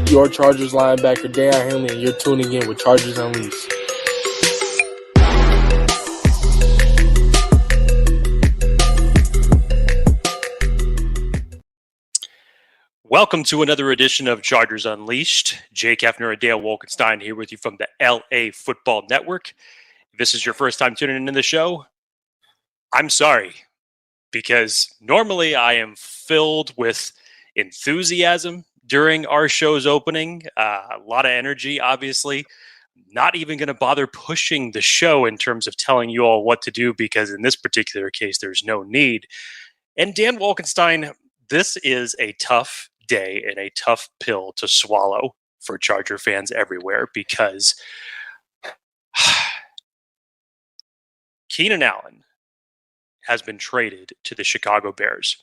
your Chargers linebacker, Daiyan Henley, and you're tuning in with Chargers Unleashed. Welcome to another edition of Chargers Unleashed. Jake Hefner and Wolkenstein here with you from the LAFB Network. If this is your first time tuning into the show, I'm sorry, because normally I am filled with enthusiasm during our show's opening, a lot of energy, obviously. Not even going to bother pushing the show in terms of telling you all what to do, because in this particular case, there's no need. And Dan Wolkenstein, this is a tough day and a tough pill to swallow for Charger fans everywhere, because Keenan Allen has been traded to the Chicago Bears.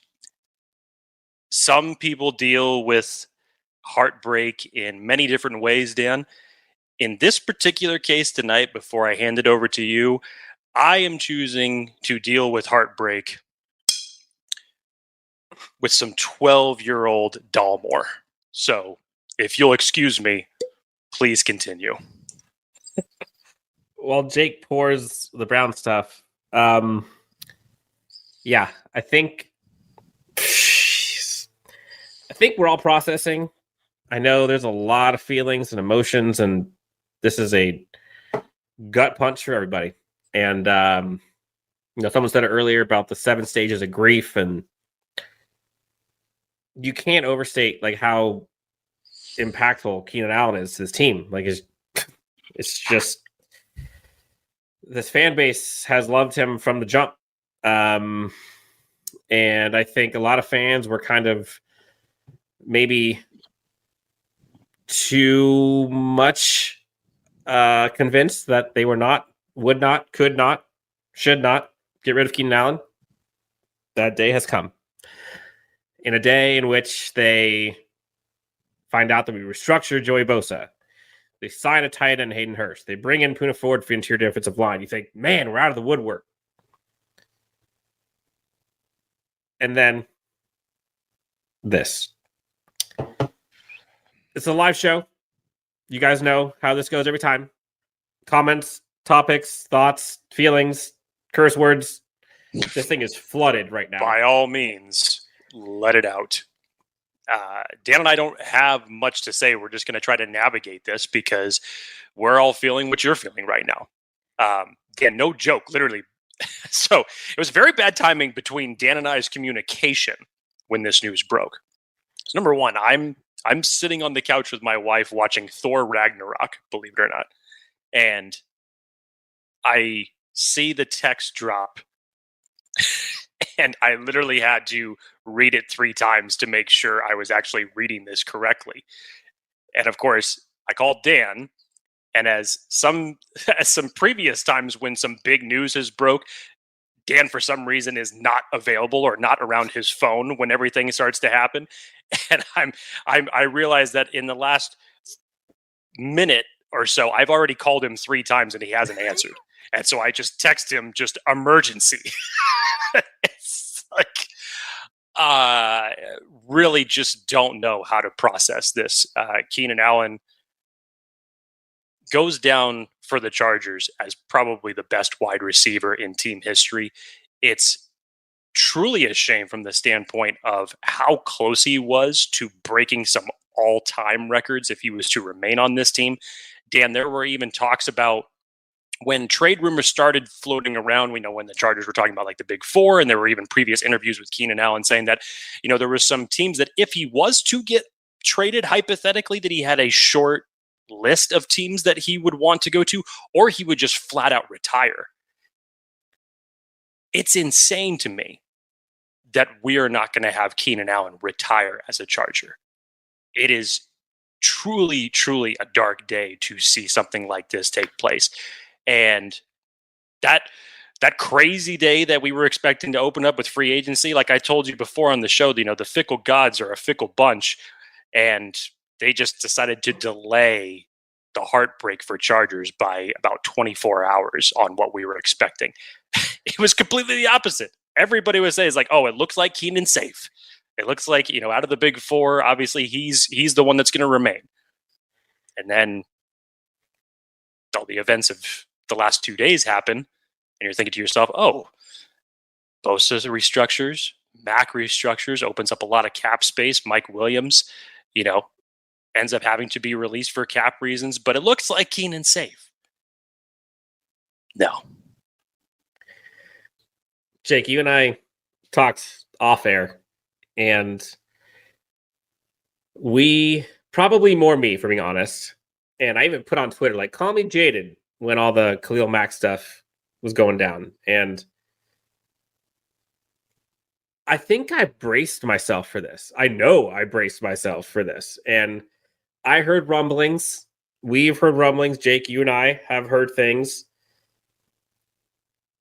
Some people deal with heartbreak in many different ways, Dan. In this particular case tonight, before I hand it over to you, I am choosing to deal with heartbreak with some 12-year-old Dalmore. So, if you'll excuse me, please continue. While Jake pours the Brown stuff, I think we're all processing. I know there's a lot of feelings and emotions, and this is a gut punch for everybody. And someone said it earlier about the 7 stages of grief, and you can't overstate how impactful Keenan Allen is to his team. It's just this fan base has loved him from the jump. And I think a lot of fans were kind of maybe too much convinced that they would not, could not, should not get rid of Keenan Allen. That day has come. In a day in which they find out that we restructure Joey Bosa. They sign a tight end, Hayden Hurst. They bring in Poona Ford for interior defensive line. You think, man, we're out of the woodwork. And then this. It's a live show. You guys know how this goes every time. Comments, topics, thoughts, feelings, curse words. This thing is flooded right now. By all means, let it out. Dan and I don't have much to say. We're just going to try to navigate this because we're all feeling what you're feeling right now. Dan, no joke, literally. So it was very bad timing between Dan and I's communication when this news broke. So number one, I'm sitting on the couch with my wife watching Thor Ragnarok, believe it or not. And I see the text drop and I literally had to read it 3 times to make sure I was actually reading this correctly. And of course, I called Dan, and as some previous times when some big news has broke, Dan for some reason is not available or not around his phone when everything starts to happen. And I realized that in the last minute or so, I've already called him 3 times and he hasn't answered. And so I just text him just emergency. It's really just don't know how to process this. Keenan Allen goes down for the Chargers as probably the best wide receiver in team history. It's truly a shame from the standpoint of how close he was to breaking some all-time records if he was to remain on this team. Dan, there were even talks about when trade rumors started floating around, we know when the Chargers were talking about the Big Four, and there were even previous interviews with Keenan Allen saying that, there were some teams that if he was to get traded hypothetically, that he had a short list of teams that he would want to go to, or he would just flat out retire. It's insane to me that we are not going to have Keenan Allen retire as a Charger. It is truly, truly a dark day to see something like this take place. And that crazy day that we were expecting to open up with free agency, like I told you before on the show, the fickle gods are a fickle bunch, and they just decided to delay the heartbreak for Chargers by about 24 hours on what we were expecting. It was completely the opposite. Everybody would say, it looks like Keenan's safe. It looks like, out of the Big Four, obviously he's the one that's going to remain. And then all the events of the last 2 days happen, and you're thinking to yourself, oh, Bosa restructures, Mack restructures, opens up a lot of cap space. Mike Williams, ends up having to be released for cap reasons, but it looks like Keenan's safe. No. Jake, you and I talked off air, and we, probably more me, for being honest, and I even put on Twitter, like, call me jaded when all the Khalil Mack stuff was going down. And I think I braced myself for this. I know I braced myself for this. And I heard rumblings. We've heard rumblings. Jake, you and I have heard things.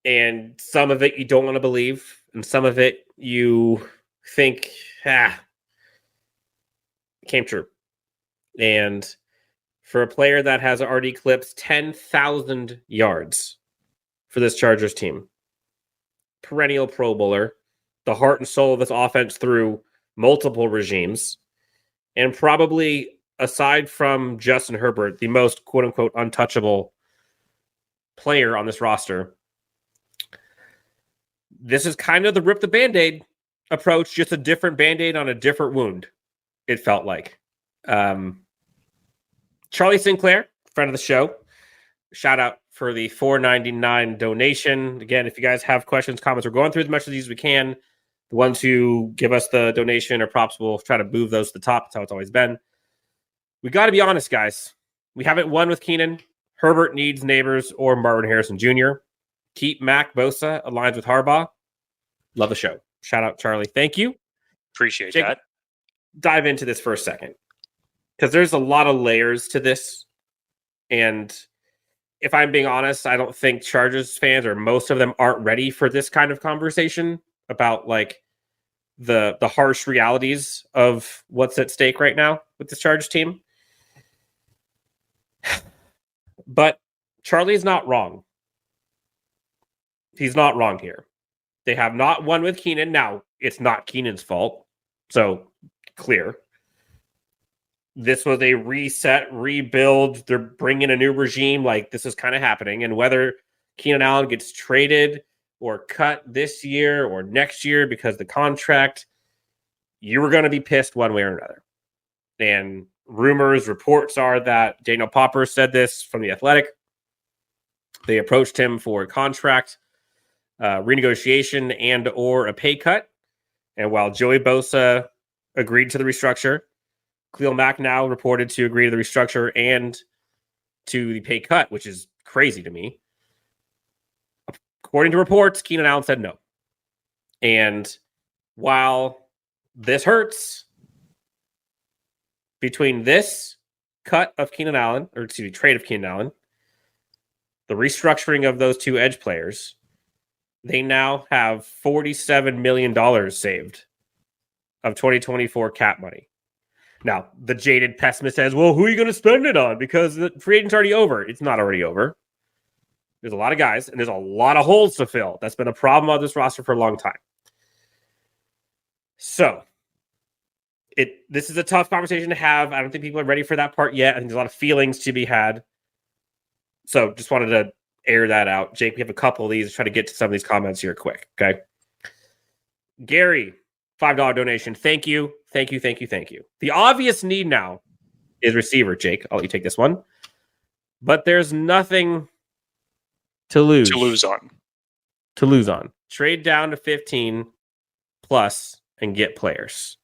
And some of it you don't want to believe. And some of it you think, came true. And for a player that has already eclipsed 10,000 yards for this Chargers team, perennial Pro Bowler, the heart and soul of this offense through multiple regimes, and probably, aside from Justin Herbert, the most quote-unquote untouchable player on this roster, this is kind of the rip the Band-Aid approach, just a different Band-Aid on a different wound, it felt like. Charlie Sinclair, friend of the show, shout out for the $4.99 donation. Again, if you guys have questions, comments, we're going through as much of these as we can. The ones who give us the donation or props, we'll try to move those to the top. That's how it's always been. We got to be honest, guys. We haven't won with Keenan. Herbert needs Neighbors or Marvin Harrison Jr. Keep Mack Bosa aligns with Harbaugh. Love the show. Shout out, Charlie. Thank you. Appreciate Jake, that. Dive into this for a second, because there's a lot of layers to this. And if I'm being honest, I don't think Chargers fans, or most of them, aren't ready for this kind of conversation about like the harsh realities of what's at stake right now with this Chargers team. But Charlie's not wrong. He's not wrong here. They have not won with Keenan. Now, it's not Keenan's fault. So, clear. This was a reset, rebuild. They're bringing a new regime. Like, this is kind of happening. And whether Keenan Allen gets traded or cut this year or next year because the contract, you were going to be pissed one way or another. And rumors, reports are that Daniel Popper said this from The Athletic. They approached him for a contract renegotiation and or a pay cut. And while Joey Bosa agreed to the restructure, Khalil Mack now reported to agree to the restructure and to the pay cut, which is crazy to me. According to reports, Keenan Allen said no. And while this hurts, between this cut of Keenan Allen, or excuse me, trade of Keenan Allen, the restructuring of those two edge players, they now have $47 million saved of 2024 cap money. Now, the jaded pessimist says, well, who are you going to spend it on? Because the free agent's already over. It's not already over. There's a lot of guys, and there's a lot of holes to fill. That's been a problem on this roster for a long time. So, this is a tough conversation to have. I don't think people are ready for that part yet. I think there's a lot of feelings to be had. So, just wanted to air that out. Jake, we have a couple of these. Try to get to some of these comments here quick, okay? Gary, $5 donation. Thank you. Thank you, thank you, thank you. The obvious need now is receiver, Jake. I'll let you take this one. But there's nothing to lose. To lose on. Trade down to 15 plus and get players.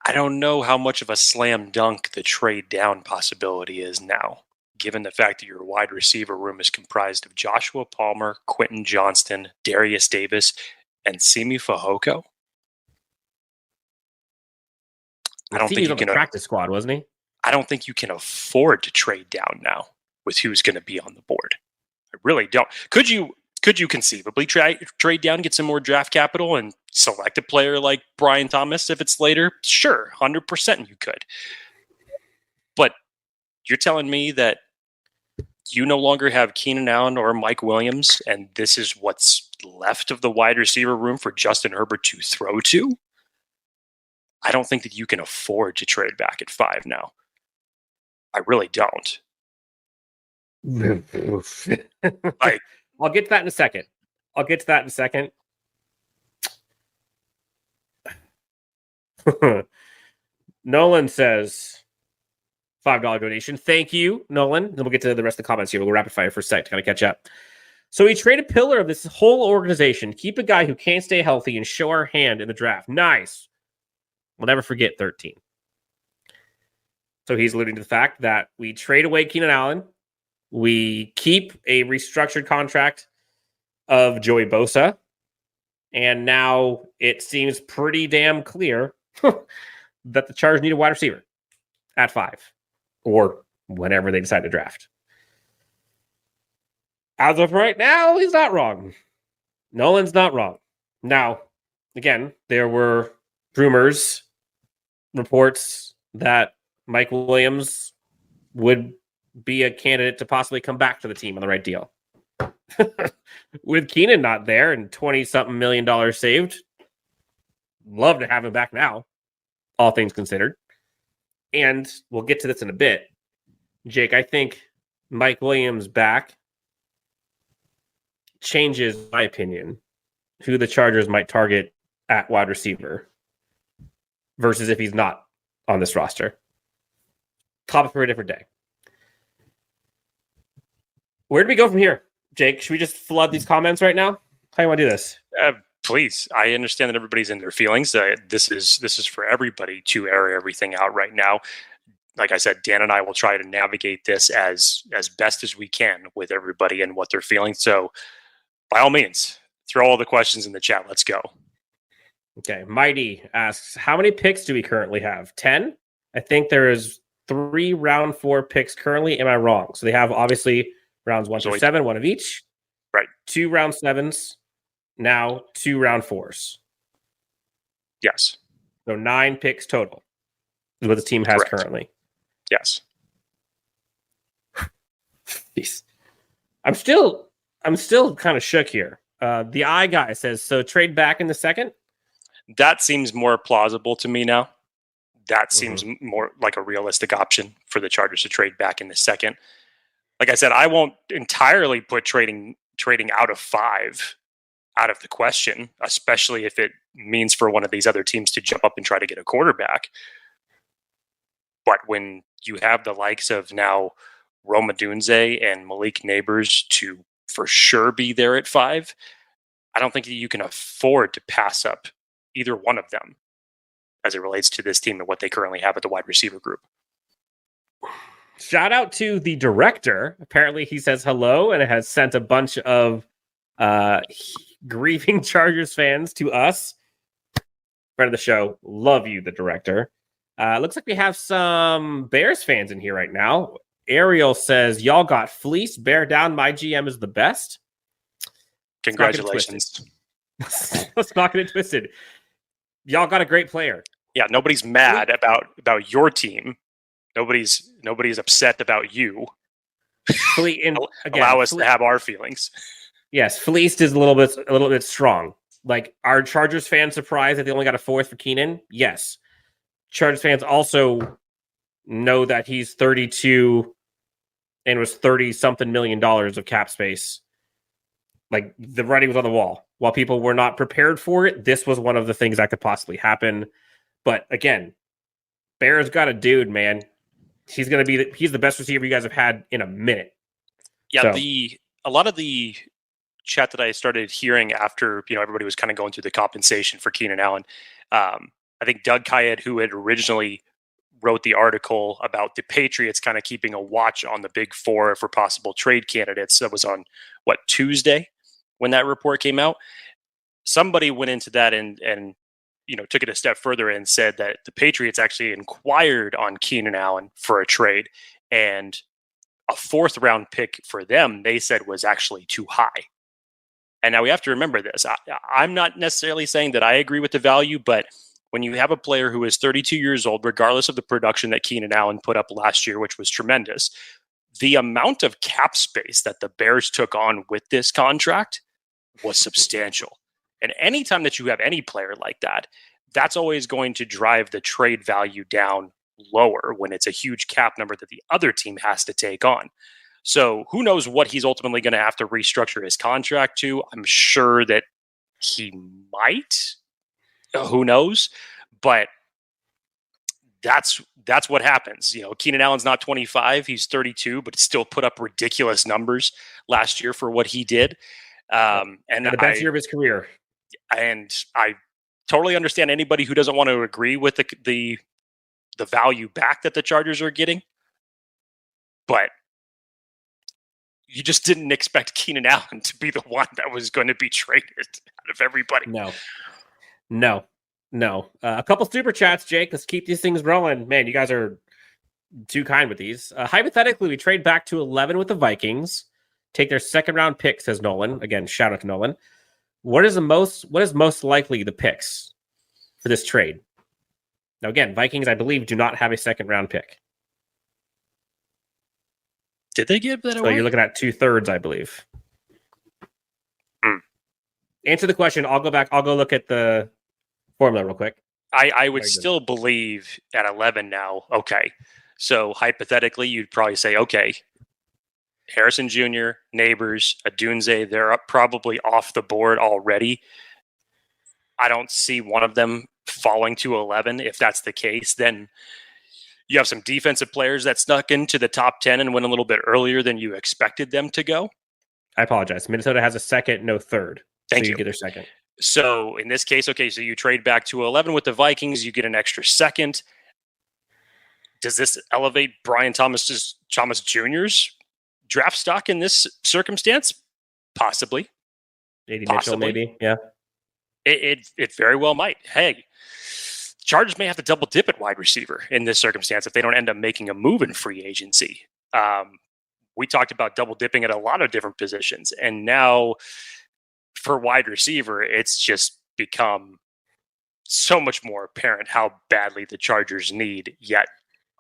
I don't know how much of a slam dunk the trade down possibility is now, given the fact that your wide receiver room is comprised of Joshua Palmer, Quentin Johnston, Darius Davis, and Simi Fehoko. I don't think he was on the practice squad, wasn't he? I don't think you can afford to trade down now with who's going to be on the board. I really don't. Could you conceivably trade down, get some more draft capital, and select a player like Brian Thomas if it's later? Sure, 100% you could. But you're telling me that you no longer have Keenan Allen or Mike Williams, and this is what's left of the wide receiver room for Justin Herbert to throw to? I don't think that you can afford to trade back at 5 now. I really don't. Like, I'll get to that in a second. Nolan says $5 donation. Thank you, Nolan. Then we'll get to the rest of the comments here. We'll rapid fire for a sec to kind of catch up. So we trade a pillar of this whole organization. Keep a guy who can't stay healthy and show our hand in the draft. Nice. We'll never forget 13. So he's alluding to the fact that we trade away Keenan Allen. We keep a restructured contract of Joey Bosa. And now it seems pretty damn clear that the Chargers need a wide receiver at 5 or whenever they decide to draft. As of right now, he's not wrong. Nolan's not wrong. Now, again, there were rumors, reports that Mike Williams would be a candidate to possibly come back to the team on the right deal. With Keenan not there and $20-something million saved, love to have him back now, all things considered. And we'll get to this in a bit. Jake, I think Mike Williams back changes, in my opinion, who the Chargers might target at wide receiver versus if he's not on this roster. Topic for a different day. Where do we go from here, Jake? Should we just flood these comments right now? How do you want to do this? Please. I understand that everybody's in their feelings. This is for everybody to air everything out right now. Like I said, Dan and I will try to navigate this as best as we can with everybody and what they're feeling. So by all means, throw all the questions in the chat. Let's go. Okay. Mighty asks, how many picks do we currently have? 10? I think there is 3 round 4 picks currently. Am I wrong? So they have obviously rounds 1 through 7, one of each. Right. 2 round 7s. Now 2 round 4s. Yes. So 9 picks total is what the team has currently. Yes. Jeez. I'm still kind of shook here. The eye guy says, so trade back in the second? That seems more plausible to me now. That seems more like a realistic option for the Chargers to trade back in the second. Like I said, I won't entirely put trading out of 5 out of the question, especially if it means for one of these other teams to jump up and try to get a quarterback. But when you have the likes of now Roma Dunze and Malik Neighbors to for sure be there at 5, I don't think that you can afford to pass up either one of them as it relates to this team and what they currently have at the wide receiver group. Shout out to the director. Apparently he says hello and has sent a bunch of grieving Chargers fans to us. Friend of the show. Love you, the director. Looks like we have some Bears fans in here right now. Ariel says, y'all got fleeced. Bear down. My GM is the best. Congratulations. Let's not get it twisted. Y'all got a great player. Yeah, nobody's mad about your team. Nobody's upset about you. Allow us to have our feelings. Yes, fleeced is a little bit strong. Like, are Chargers fans surprised that they only got a 4th for Keenan? Yes. Chargers fans also know that he's 32 and was 30-something million of cap space. Like, the writing was on the wall. While people were not prepared for it, this was one of the things that could possibly happen. But again, Bears got a dude, man. He's going to be he's the best receiver you guys have had in a minute. Yeah, so. A lot of the chat that I started hearing after, everybody was kind of going through the compensation for Keenan Allen. I think Doug Kayed, who had originally wrote the article about the Patriots kind of keeping a watch on the big 4 for possible trade candidates. That was on Tuesday when that report came out. Somebody went into that and took it a step further and said that the Patriots actually inquired on Keenan Allen for a trade, and a 4th round pick for them, they said, was actually too high. And now we have to remember this. I'm not necessarily saying that I agree with the value, but when you have a player who is 32 years old, regardless of the production that Keenan Allen put up last year, which was tremendous, the amount of cap space that the Bears took on with this contract was substantial. And anytime that you have any player like that, that's always going to drive the trade value down lower when it's a huge cap number that the other team has to take on. So who knows what he's ultimately going to have to restructure his contract to. I'm sure that he might. Who knows? But that's what happens. Keenan Allen's not 25; he's 32, but still put up ridiculous numbers last year for what he did. And the best year of his career. And I totally understand anybody who doesn't want to agree with the value back that the Chargers are getting, but you just didn't expect Keenan Allen to be the one that was going to be traded out of everybody. No. A couple super chats, Jake. Let's keep these things rolling. Man, you guys are too kind with these. Hypothetically, we trade back to 11 with the Vikings, take their second round pick, says Nolan. Again, shout out to Nolan. What is most likely the picks for this trade? Now, again, Vikings, I believe, do not have a second round pick. Did they give that away? So you're looking at 2/3, I believe. Answer the question. I'll go back. I'll go look at the formula real quick. I would still believe at 11 now. Okay. So hypothetically, you'd probably say, okay, Harrison Jr., Neighbors, Adunze, they're up probably off the board already. I don't see one of them falling to 11. If that's the case, then you have some defensive players that snuck into the top 10 and went a little bit earlier than you expected them to go. I apologize. Minnesota has a second, no third. Thank so you. Get their second. So in this case, okay, so you trade back to 11 with the Vikings, you get an extra second. Does this elevate Brian Thomas Jr.'s draft stock in this circumstance? Possibly. AD Mitchell, maybe. Yeah. It very well might. Hey, Chargers may have to double dip at wide receiver in this circumstance if they don't end up making a move in free agency. We talked about double dipping at a lot of different positions, and now for wide receiver, it's just become so much more apparent how badly the Chargers need yet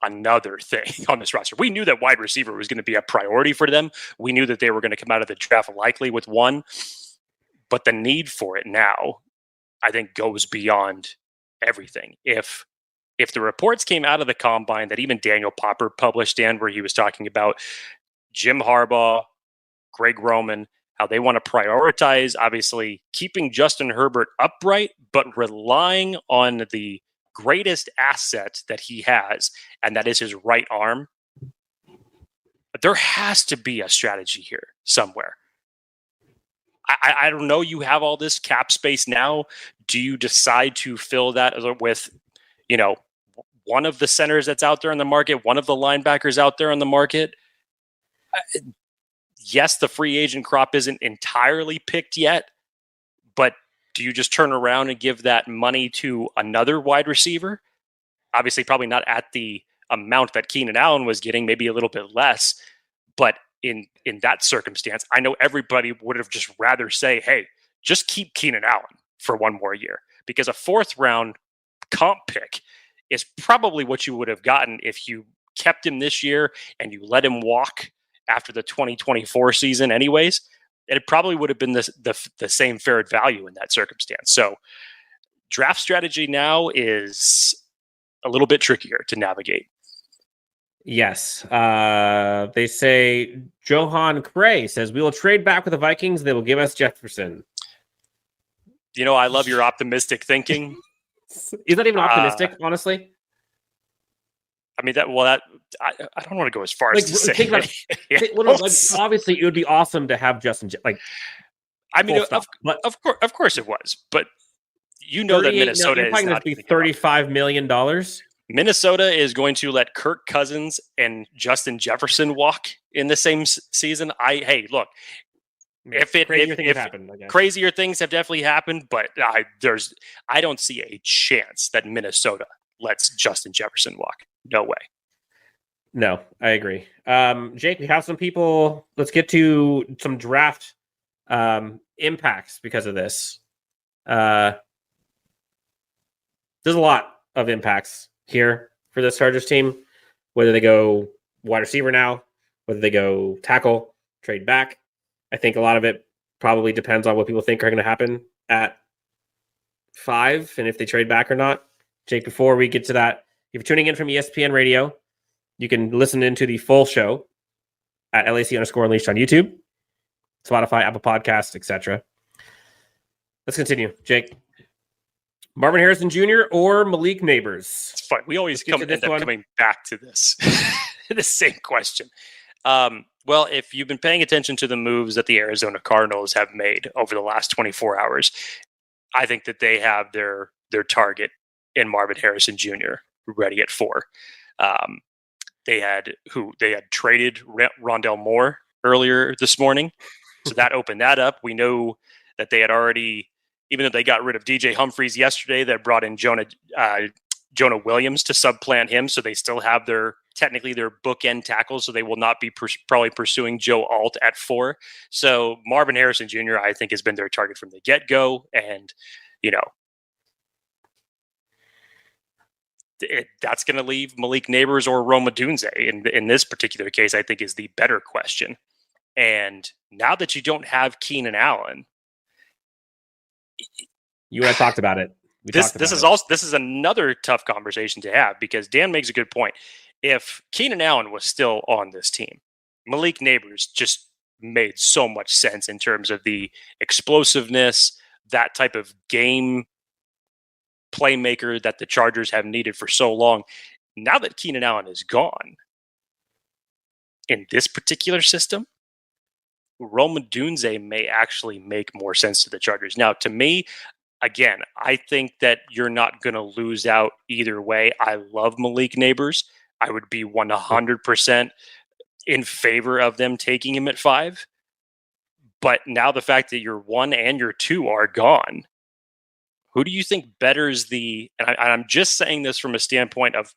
another thing on this roster. We knew that wide receiver was going to be a priority for them. We knew that they were going to come out of the draft likely with one, but the need for it now, I think, goes beyond everything. If the reports came out of the combine that even Daniel Popper published, Dan, where he was talking about Jim Harbaugh, Greg Roman, how they want to prioritize, obviously, keeping Justin Herbert upright, but relying on the greatest asset that he has, and that is his right arm. There has to be a strategy here somewhere. I don't know. You have all this cap space now. Do you decide to fill that with, one of the centers that's out there in the market, one of the linebackers out there in the market? Yes, the free agent crop isn't entirely picked yet, but do you just turn around and give that money to another wide receiver? Obviously, probably not at the amount that Keenan Allen was getting, maybe a little bit less. But in that circumstance, I know everybody would have just rather say, hey, just keep Keenan Allen for one more year, because a fourth round comp pick is probably what you would have gotten if you kept him this year and you let him walk after the 2024 season anyways. It probably would have been the same fair value in that circumstance. So draft strategy now is a little bit trickier to navigate. Yes. They say Johan Cray says, we will trade back with the Vikings. They will give us Jefferson. I love your optimistic thinking. Is that even optimistic, honestly? I mean, I don't want to go as far as to say. Think about it. Obviously, it would be awesome to have Justin. Of course it was, but that Minnesota is not going to be $35 million. Minnesota is going to let Kirk Cousins and Justin Jefferson walk in the same season. Look, crazier things have definitely happened, but I don't see a chance that Minnesota lets Justin Jefferson walk. No way. No, I agree. Jake, we have some people. Let's get to some draft impacts because of this. There's a lot of impacts here for this Chargers team, whether they go wide receiver now, whether they go tackle, trade back. I think a lot of it probably depends on what people think are going to happen at 5 and if they trade back or not. Jake, before we get to that, if you're tuning in from ESPN Radio, you can listen into the full show at LAC_Unleashed on YouTube, Spotify, Apple Podcasts, etc. Let's continue. Jake, Marvin Harrison Jr. or Malik Neighbors? It's fun. We always end up coming back to this. The same question. Well, if you've been paying attention to the moves that the Arizona Cardinals have made over the last 24 hours, I think that they have their target in Marvin Harrison Jr. ready at 4. They had traded Rondell Moore earlier this morning, so that opened that up. We know that they had already, even though they got rid of DJ Humphries yesterday, they brought in Jonah Williams to supplant him, so they still have their bookend tackles, so they will not be probably pursuing Joe Alt at 4. So Marvin Harrison Jr., I think, has been their target from the get-go, and that's going to leave Malik Neighbors or Rome Odunze in this particular case, I think, is the better question. And now that you don't have Keenan Allen, you and I talked about it. This is another tough conversation to have, because Dan makes a good point. If Keenan Allen was still on this team, Malik Neighbors just made so much sense in terms of the explosiveness, that type of game playmaker that the Chargers have needed for so long. Now that Keenan Allen is gone, in this particular system, Rome Odunze may actually make more sense to the Chargers. Now, to me, again, I think that you're not going to lose out either way. I love Malik Neighbors. I would be 100% in favor of them taking him at 5. But now the fact that your 1 and your 2 are gone, who do you think betters and I'm just saying this from a standpoint of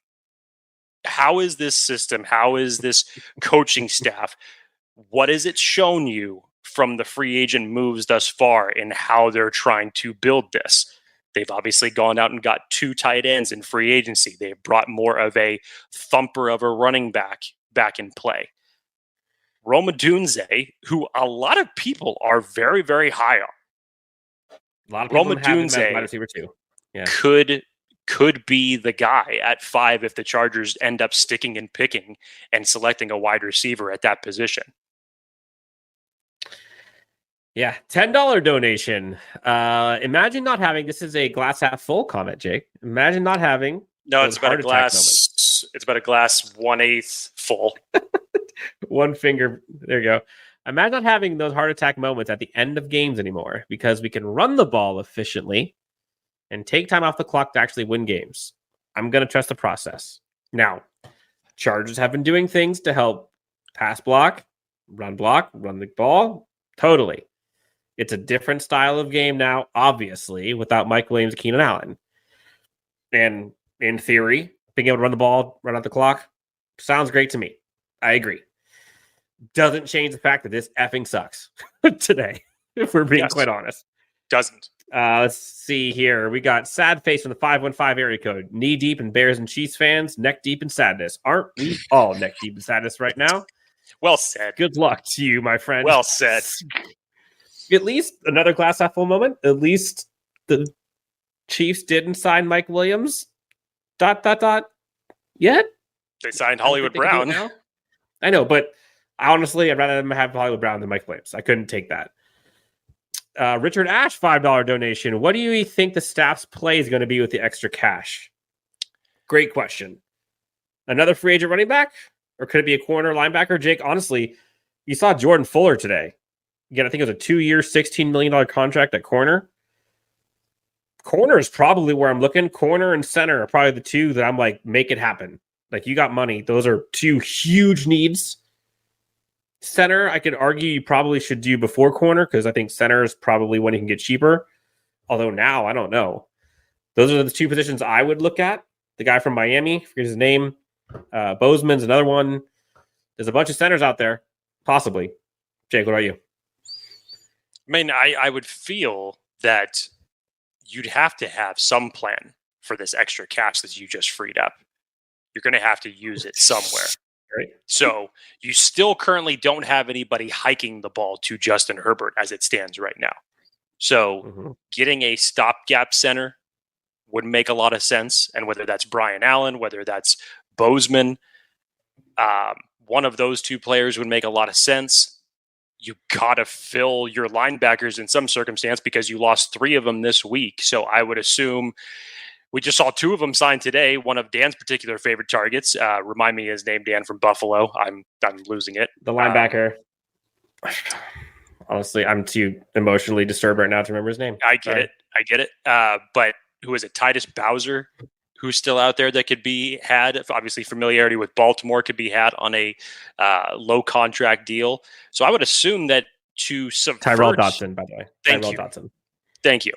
how is this system, how is this coaching staff, what has it shown you from the free agent moves thus far in how they're trying to build this? They've obviously gone out and got 2 tight ends in free agency. They've brought more of a thumper of a running back in play. Rome Odunze, who a lot of people are very, very high on. A lot of people Rome Odunze wide receiver too. Yeah. Could be the guy at 5 if the Chargers end up sticking and picking and selecting a wide receiver at that position. Yeah, $10 donation. Imagine not having, this is a glass half full comment, Jake. Imagine not having. No, it's about a glass. It's about a glass 1/8 full. One finger. There you go. Imagine not having those heart attack moments at the end of games anymore, because we can run the ball efficiently and take time off the clock to actually win games. I'm going to trust the process. Now, Chargers have been doing things to help pass block, run the ball. Totally. It's a different style of game now, obviously, without Mike Williams and Keenan Allen. And in theory, being able to run the ball, run out the clock, sounds great to me. I agree. Doesn't change the fact that this effing sucks today, if we're being quite honest. Doesn't. Let's see here. We got sad face from the 515 area code. Knee deep in Bears and Chiefs fans, neck deep in sadness. Aren't we all neck deep in sadness right now? Well said. Good luck to you, my friend. Well said. At least another glass half full moment. At least the Chiefs didn't sign Mike Williams. ... Yet? They signed Hollywood Brown. I know, but honestly, I'd rather them have Hollywood Brown than Mike Williams. I couldn't take that. Richard Ash, $5 donation. What do you think the staff's play is going to be with the extra cash? Great question. Another free agent running back? Or could it be a corner linebacker? Jake, honestly, you saw Jordan Fuller today. Again, I think it was a 2-year, $16 million contract at corner. Corner is probably where I'm looking. Corner and center are probably the two that I'm like, make it happen. Like, you got money. Those are 2 huge needs. Center, I could argue you probably should do before corner, because I think center is probably when you can get cheaper. Although now, I don't know. Those are the 2 positions I would look at. The guy from Miami, forget his name. Bozeman's another one. There's a bunch of centers out there, possibly. Jake, what about you? I mean, I would feel that you'd have to have some plan for this extra cash that you just freed up. You're going to have to use it somewhere. Right. So you still currently don't have anybody hiking the ball to Justin Herbert as it stands right now. So getting a stopgap center would make a lot of sense. And whether that's Brian Allen, whether that's Bozeman, one of those two players would make a lot of sense. You got to fill your linebackers in some circumstance because you lost 3 of them this week. So I would assume we just saw 2 of them signed today. One of Dan's particular favorite targets. Remind me his name, Dan, from Buffalo. I'm losing it. The linebacker. Honestly, I'm too emotionally disturbed right now to remember his name. I get it. But who is it? Titus Bowser, who's still out there that could be had. Obviously, familiarity with Baltimore could be had on a low contract deal. So I would assume that to subvert Tyrell Dodson, by the way. Thank you.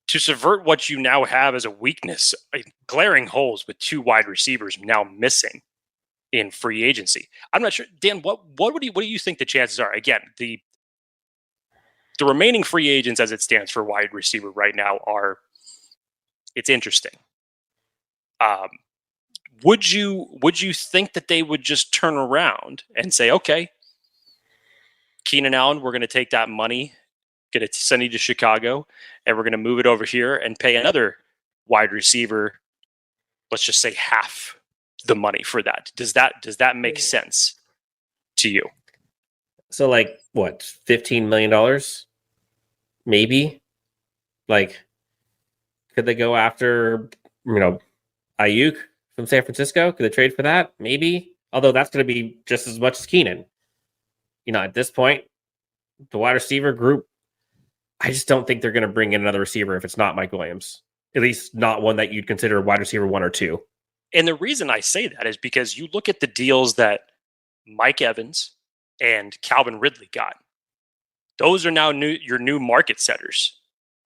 To subvert what you now have as a weakness, glaring holes with 2 wide receivers now missing in free agency. I'm not sure, Dan. What do you think the chances are? Again, the remaining free agents as it stands for wide receiver right now are. It's interesting. Would you think that they would just turn around and say, okay, Keenan Allen, we're going to take that money, get it send it to Chicago, and we're going to move it over here and pay another wide receiver, let's just say half the money for that. Does that make sense to you? So like what, $15 million? Maybe? Like, could they go after, Ayuk from San Francisco? Could they trade for that? Maybe. Although that's going to be just as much as Keenan. At this point, the wide receiver group, I just don't think they're going to bring in another receiver if it's not Mike Williams. At least not one that you'd consider wide receiver 1 or 2. And the reason I say that is because you look at the deals that Mike Evans and Calvin Ridley got. Those are now your new market setters.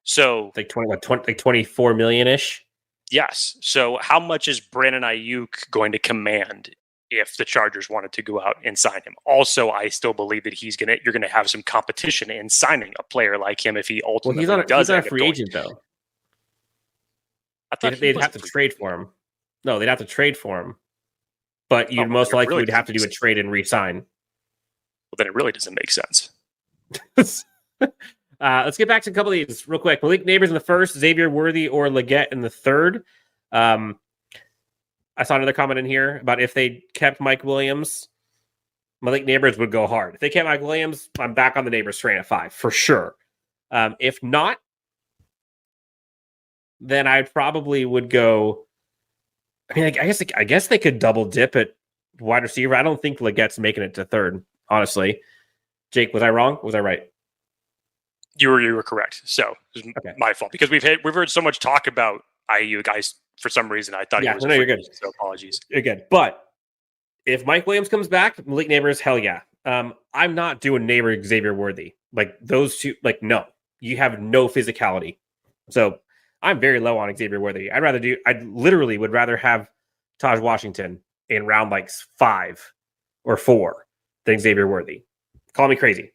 So like 24 million-ish. Yes. So how much is Brandon Ayuk going to command if the Chargers wanted to go out and sign him? Also, I still believe that you're going to have some competition in signing a player like him if he ultimately does. He's not a free agent though. I thought they'd have to trade for him. No, they'd have to trade for him. But you'd most likely would have to do a trade and re-sign. Well, then it really doesn't make sense. Let's get back to a couple of these real quick. Malik Neighbors in the first, Xavier Worthy or Leggett in the third. I saw another comment in here about if they kept Mike Williams, Malik Neighbors would go hard. If they kept Mike Williams, I'm back on the Neighbors train at 5 for sure. If not, then I probably would go. I mean, I guess they could double dip at wide receiver. I don't think Leggett's making it to third, honestly. Jake, was I wrong? Was I right? You were correct. So it was my fault because we've heard so much talk about IU guys. For some reason, I thought he was. No, you're good. So apologies. You're good. But if Mike Williams comes back, Malik Neighbors, hell yeah. I'm not doing Neighbor Xavier Worthy. Like those two, no. You have no physicality. So I'm very low on Xavier Worthy. I literally would rather have Taj Washington in round 5 or 4 than Xavier Worthy. Call me crazy.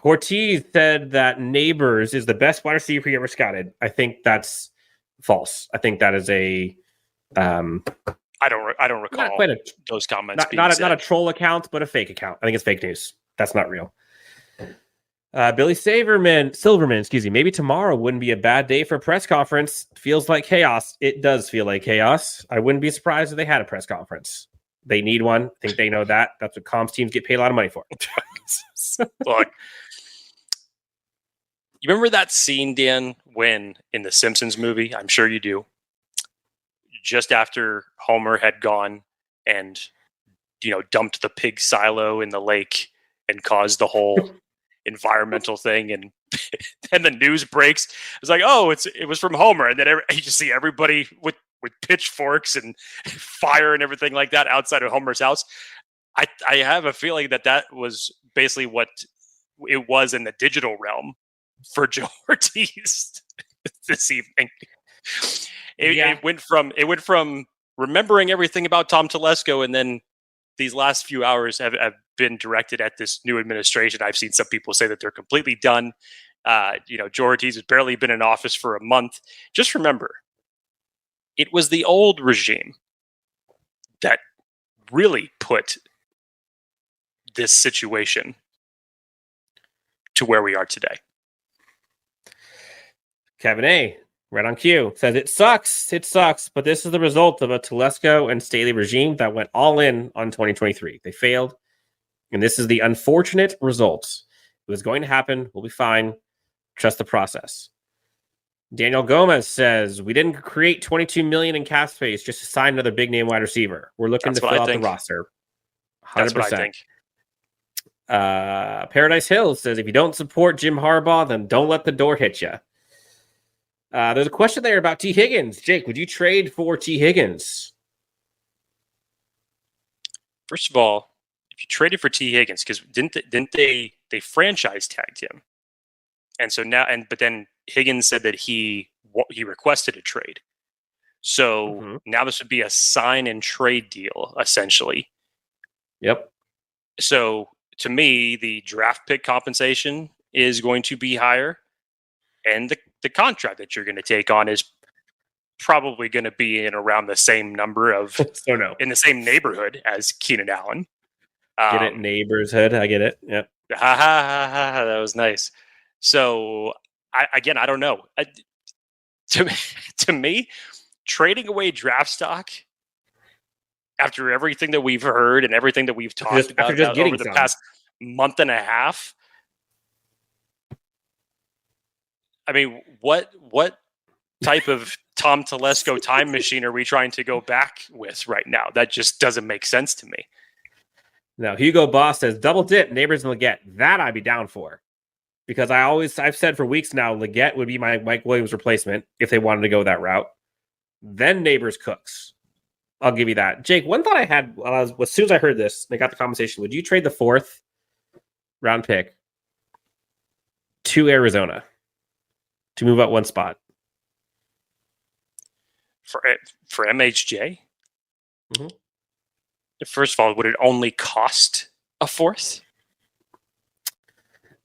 Ortiz said that Neighbors is the best wide receiver he ever scouted. I think that's false. I think that is a. I don't recall those comments. Not a troll account, but a fake account. I think it's fake news. That's not real. Billy Silverman, excuse me. Maybe tomorrow wouldn't be a bad day for a press conference. Feels like chaos. It does feel like chaos. I wouldn't be surprised if they had a press conference. They need one. I think they know that. That's what comms teams get paid a lot of money for. Look, you remember that scene, Dan, when in the Simpsons movie? I'm sure you do. Just after Homer had gone and dumped the pig silo in the lake and caused the whole environmental thing, and then the news breaks. It's like, oh, it was from Homer, and then you just see everybody with pitchforks and fire and everything like that outside of Homer's house. I have a feeling that was basically what it was in the digital realm for Joe Ortiz this evening. It went from remembering everything about Tom Telesco, and then these last few hours have been directed at this new administration. I've seen some people say that they're completely done. Joe Ortiz has barely been in office for a month. Just remember, it was the old regime that really put this situation to where we are today. Kevin A., right on cue, says it sucks, but this is the result of a Telesco and Staley regime that went all in on 2023. They failed, and this is the unfortunate result. It was going to happen. We'll be fine. Trust the process. Daniel Gomez says, we didn't create $22 million in cap space just to sign another big name wide receiver. We're looking to fill out the roster. 100%. That's what I think. Paradise Hills says, if you don't support Jim Harbaugh, then don't let the door hit you. There's a question there about T. Higgins. Jake, would you trade for T. Higgins? First of all, if you traded for T. Higgins, because didn't they franchise tagged him, and so now but then Higgins said that he requested a trade. So now this would be a sign and trade deal essentially. Yep. So to me, the draft pick compensation is going to be higher, and the contract that you're going to take on is probably going to be in around the same number of in the same neighborhood as Keenan Allen. Get it, neighborhood. I get it. Yep. That was nice. So I don't know. To me, trading away draft stock after everything that we've heard and everything that we've talked about over the past month and a half. I mean, what type of Tom Telesco time machine are we trying to go back with right now? That just doesn't make sense to me. Now, Hugo Boss says, double dip, Neighbors and Leggett. That I'd be down for. Because I've said for weeks now, Leggett would be my Mike Williams replacement if they wanted to go that route. Then Neighbors cooks. I'll give you that. Jake, one thought I had as soon as I heard this, they got the conversation. Would you trade the 4th round pick to Arizona to move up one spot? For MHJ? Mm-hmm. First of all, would it only cost a 4th?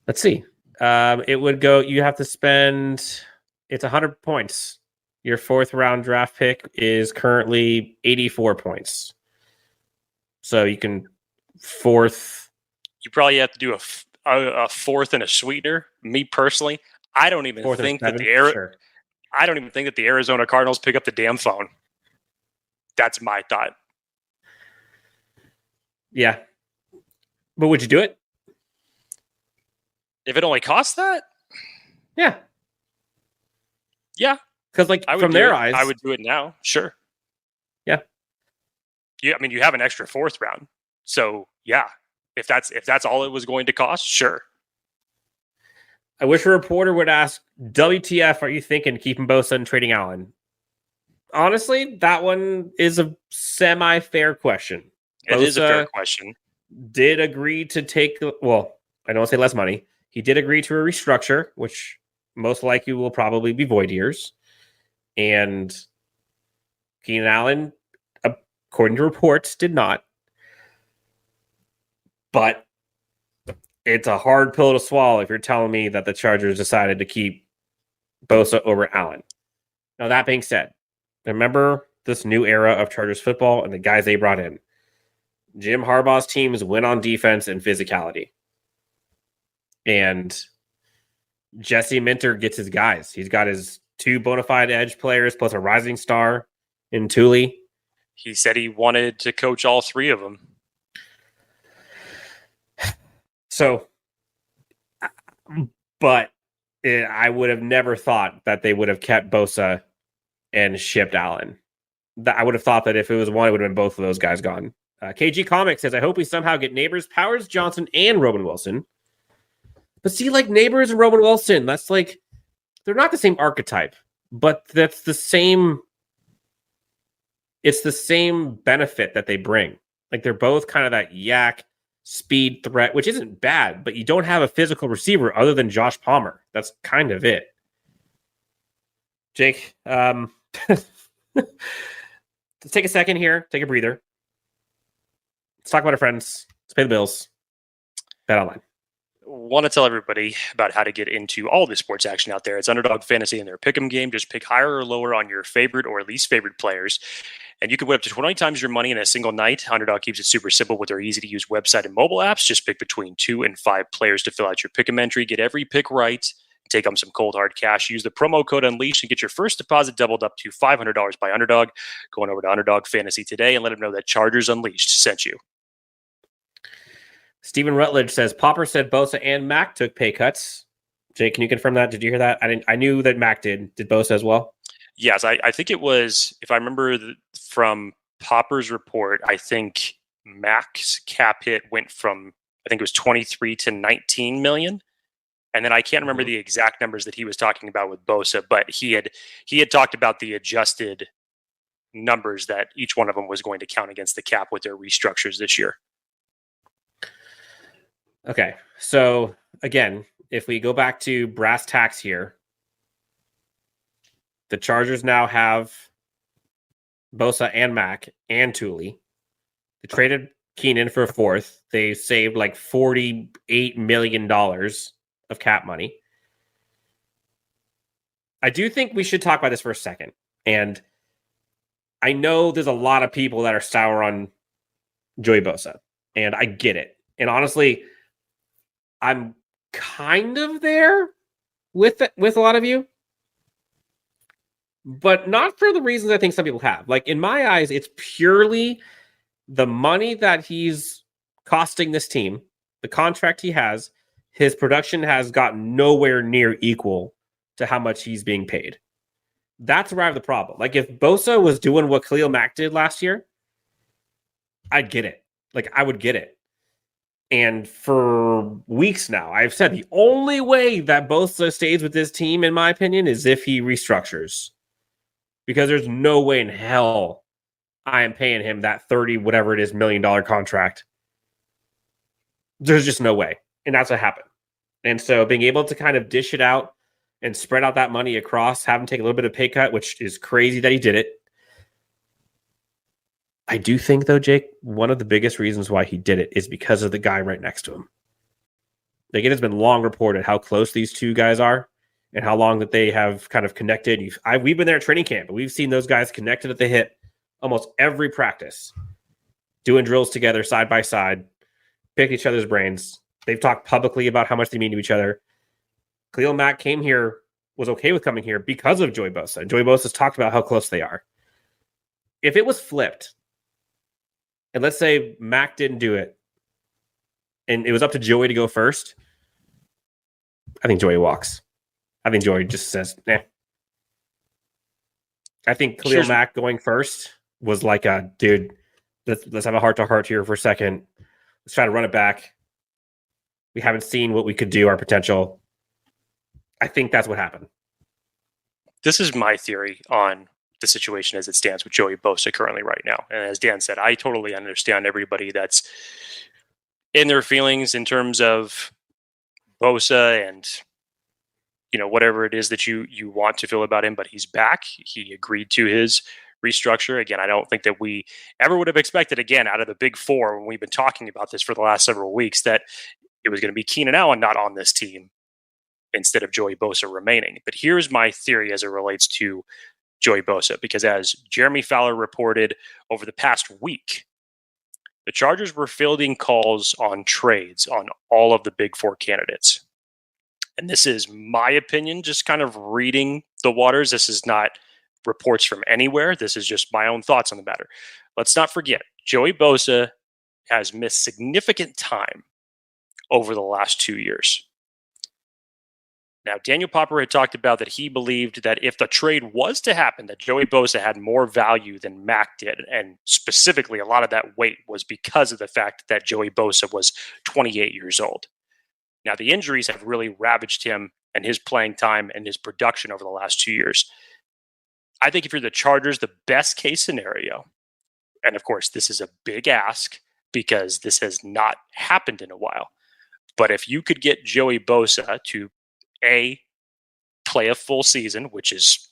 Let's see. It would go, you have to spend, it's 100 points. Your 4th round draft pick is currently 84 points. So you can 4th. You probably have to do a 4th and a sweetener. Me personally, I don't even think that I don't even think that the Arizona Cardinals pick up the damn phone. That's my thought. Yeah. But would you do it? If it only costs that? Yeah. Yeah. Because from their eyes, I would do it now. Sure. Yeah. Yeah. I mean, you have an extra 4th round. So yeah, if that's all it was going to cost, sure. I wish a reporter would ask, WTF are you thinking keeping Bosa and trading Allen? Honestly, that one is a semi-fair question. It is a fair question. Did agree to take, well, I don't want to say less money. He did agree to a restructure, which most likely will probably be void years. And Keenan Allen, according to reports, did not. But it's a hard pill to swallow if you're telling me that the Chargers decided to keep Bosa over Allen. Now, that being said, remember this new era of Chargers football and the guys they brought in. Jim Harbaugh's teams win on defense and physicality. And Jesse Minter gets his guys. He's got his 2 bona fide edge players plus a rising star in Tuli. He said he wanted to coach all 3 of them. So, but I would have never thought that they would have kept Bosa and shipped Allen. I would have thought that if it was one, it would have been both of those guys gone. KG Comics says, I hope we somehow get Neighbors, Powers, Johnston, and Robin Wilson. But see, Neighbors and Robin Wilson, that's they're not the same archetype, but that's the same. It's the same benefit that they bring. They're both kind of that yak speed threat, which isn't bad, but you don't have a physical receiver other than Josh Palmer. That's kind of it. Jake, let's take a second here, take a breather. Let's talk about our friends. Let's pay the bills. Bet online. want to tell everybody about how to get into all the sports action out there. It's Underdog Fantasy and their pick'em game. Just pick higher or lower on your favorite or least favorite players, and you can win up to 20 times your money in a single night. Underdog keeps it super simple with their easy-to-use website and mobile apps. Just pick between 2 and 5 players to fill out your pick'em entry. Get every pick right. Take home some cold hard cash. Use the promo code Unleashed and get your first deposit doubled up to $500 by Underdog. Going over to Underdog Fantasy today and let them know that Chargers Unleashed sent you. Stephen Rutledge says Popper said Bosa and Mack took pay cuts. Jake, can you confirm that? Did you hear that? I knew that Mack did. Did Bosa as well? Yes, I think it was, if I remember from Popper's report, I think Mack's cap hit went from, I think it was 23 to 19 million. And then I can't remember the exact numbers that he was talking about with Bosa, but he had talked about the adjusted numbers that each one of them was going to count against the cap with their restructures this year. Okay, so again, if we go back to brass tacks here, the Chargers now have Bosa and Mack and Tuli. They traded Keenan for a fourth. They saved like $48 million of cap money. I do think we should talk about this for a second. And I know there's a lot of people that are sour on Joey Bosa, and I get it. And honestly, I'm kind of there with a lot of you, but not for the reasons I think some people have. Like, in my eyes, it's purely the money that he's costing this team, the contract he has. His production has gotten nowhere near equal to how much he's being paid. That's where I have the problem. Like, if Bosa was doing what Khalil Mack did last year, I'd get it. Like, I would get it. And for weeks now, I've said the only way that Bosa stays with this team, in my opinion, is if he restructures. Because there's no way in hell I am paying him that 30 whatever it is $1 million contract. There's just no way. And that's what happened. And so being able to kind of dish it out and spread out that money across, have him take a little bit of pay cut, which is crazy that he did it. I do think, though, Jake, one of the biggest reasons why he did it is because of the guy right next to him. Like, it has been long reported how close these two guys are and how long that they have kind of connected. We've been there at training camp, but we've seen those guys connected at the hip almost every practice, doing drills together side by side, pick each other's brains. They've talked publicly about how much they mean to each other. Khalil Mack came here, was okay with coming here because of Joey Bosa. And Joey Bosa's talked about how close they are. If it was flipped, and let's say Mack didn't do it, and it was up to Joey to go first, I think Joey walks. I think Joey just says, "Nah." I think Khalil Mack going first was like a, dude, let's have a heart-to-heart here for a second. Let's try to run it back. We haven't seen what we could do, our potential. I think that's what happened. This is my theory on the situation as it stands with Joey Bosa currently right now. And as Dan said, I totally understand everybody that's in their feelings in terms of Bosa and, you know, whatever it is that you want to feel about him, but he's back. He agreed to his restructure. Again, I don't think that we ever would have expected, again, out of the big four, when we've been talking about this for the last several weeks, that it was going to be Keenan Allen not on this team instead of Joey Bosa remaining. But here's my theory as it relates to Joey Bosa, because as Jeremy Fowler reported over the past week, the Chargers were fielding calls on trades on all of the big four candidates. And this is my opinion, just kind of reading the waters. This is not reports from anywhere. This is just my own thoughts on the matter. Let's not forget, Joey Bosa has missed significant time over the last 2 years. Now, Daniel Popper had talked about that he believed that if the trade was to happen, that Joey Bosa had more value than Mack did. And specifically, a lot of that weight was because of the fact that Joey Bosa was 28 years old. Now, the injuries have really ravaged him and his playing time and his production over the last 2 years. I think if you're the Chargers, the best case scenario, and of course, this is a big ask because this has not happened in a while, but if you could get Joey Bosa to play a full season, which is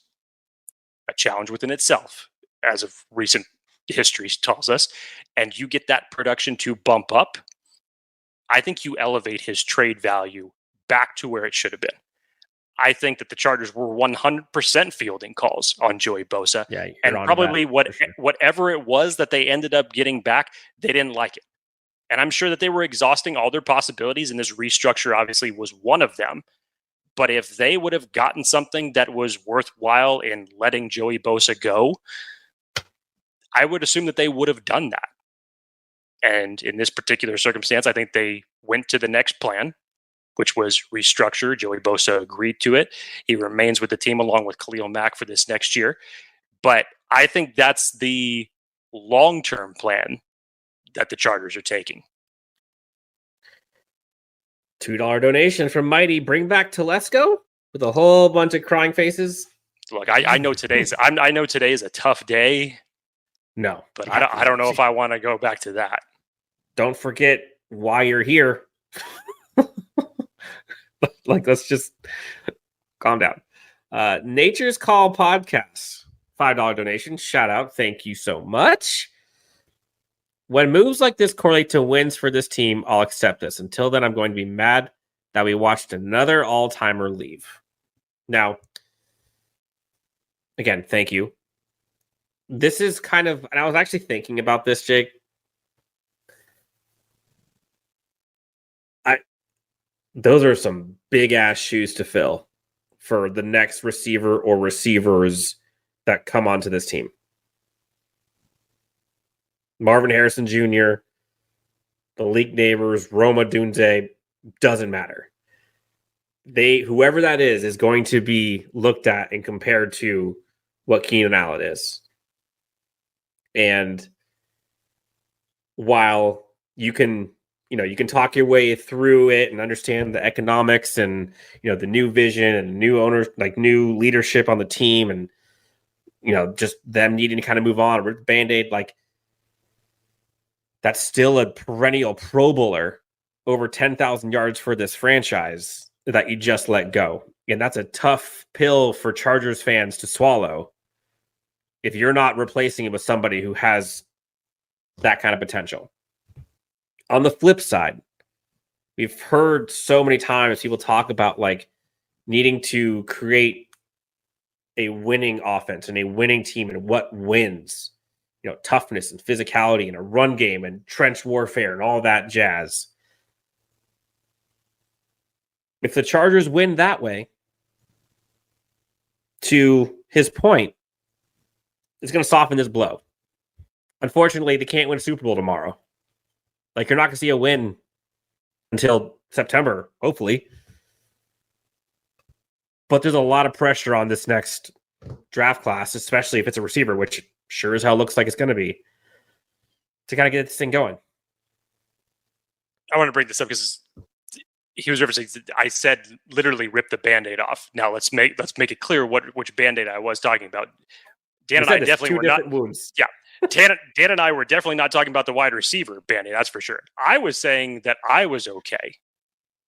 a challenge within itself, as of recent history tells us, and you get that production to bump up, I think you elevate his trade value back to where it should have been. I think that the Chargers were 100% fielding calls on Joey Bosa. Yeah, and probably whatever it was that they ended up getting back, they didn't like it. And I'm sure that they were exhausting all their possibilities, and this restructure obviously was one of them. But if they would have gotten something that was worthwhile in letting Joey Bosa go, I would assume that they would have done that. And in this particular circumstance, I think they went to the next plan, which was restructure. Joey Bosa agreed to it. He remains with the team along with Khalil Mack for this next year. But I think that's the long-term plan that the Chargers are taking. $2 donation from Mighty. Bring back Telesco with a whole bunch of crying faces. Look, I know today's a tough day. No, but I don't know if I want to go back to that. Don't forget why you're here. Let's just calm down. Nature's Call Podcast, $5 donation. Shout out. Thank you so much. When moves like this correlate to wins for this team, I'll accept this. Until then, I'm going to be mad that we watched another all-timer leave. Now, again, thank you. This is kind of, and I was actually thinking about this, Jake. Those are some big-ass shoes to fill for the next receiver or receivers that come onto this team. Marvin Harrison Jr., the league neighbors, Roma Dunze, doesn't matter. Whoever that is going to be looked at and compared to what Keenan Allen is. And while you can talk your way through it and understand the economics and, the new vision and new owners, like new leadership on the team and, just them needing to kind of move on, rip the Band-Aid, that's still a perennial Pro Bowler, over 10,000 yards for this franchise that you just let go. And that's a tough pill for Chargers fans to swallow if you're not replacing it with somebody who has that kind of potential. On the flip side, we've heard so many times people talk about needing to create a winning offense and a winning team and what wins. Toughness and physicality and a run game and trench warfare and all that jazz. If the Chargers win that way, to his point, it's going to soften this blow. Unfortunately, they can't win a Super Bowl tomorrow. You're not going to see a win until September, hopefully. But there's a lot of pressure on this next draft class, especially if it's a receiver, which sure as hell looks like it's going to be, to kind of get this thing going. I want to bring this up because he was referencing, I said literally rip the Band-Aid off. Now let's make it clear which Band-Aid I was talking about. Dan and I definitely were not wounds. Yeah. Dan and I were definitely not talking about the wide receiver Band-Aid, that's for sure. I was saying that I was okay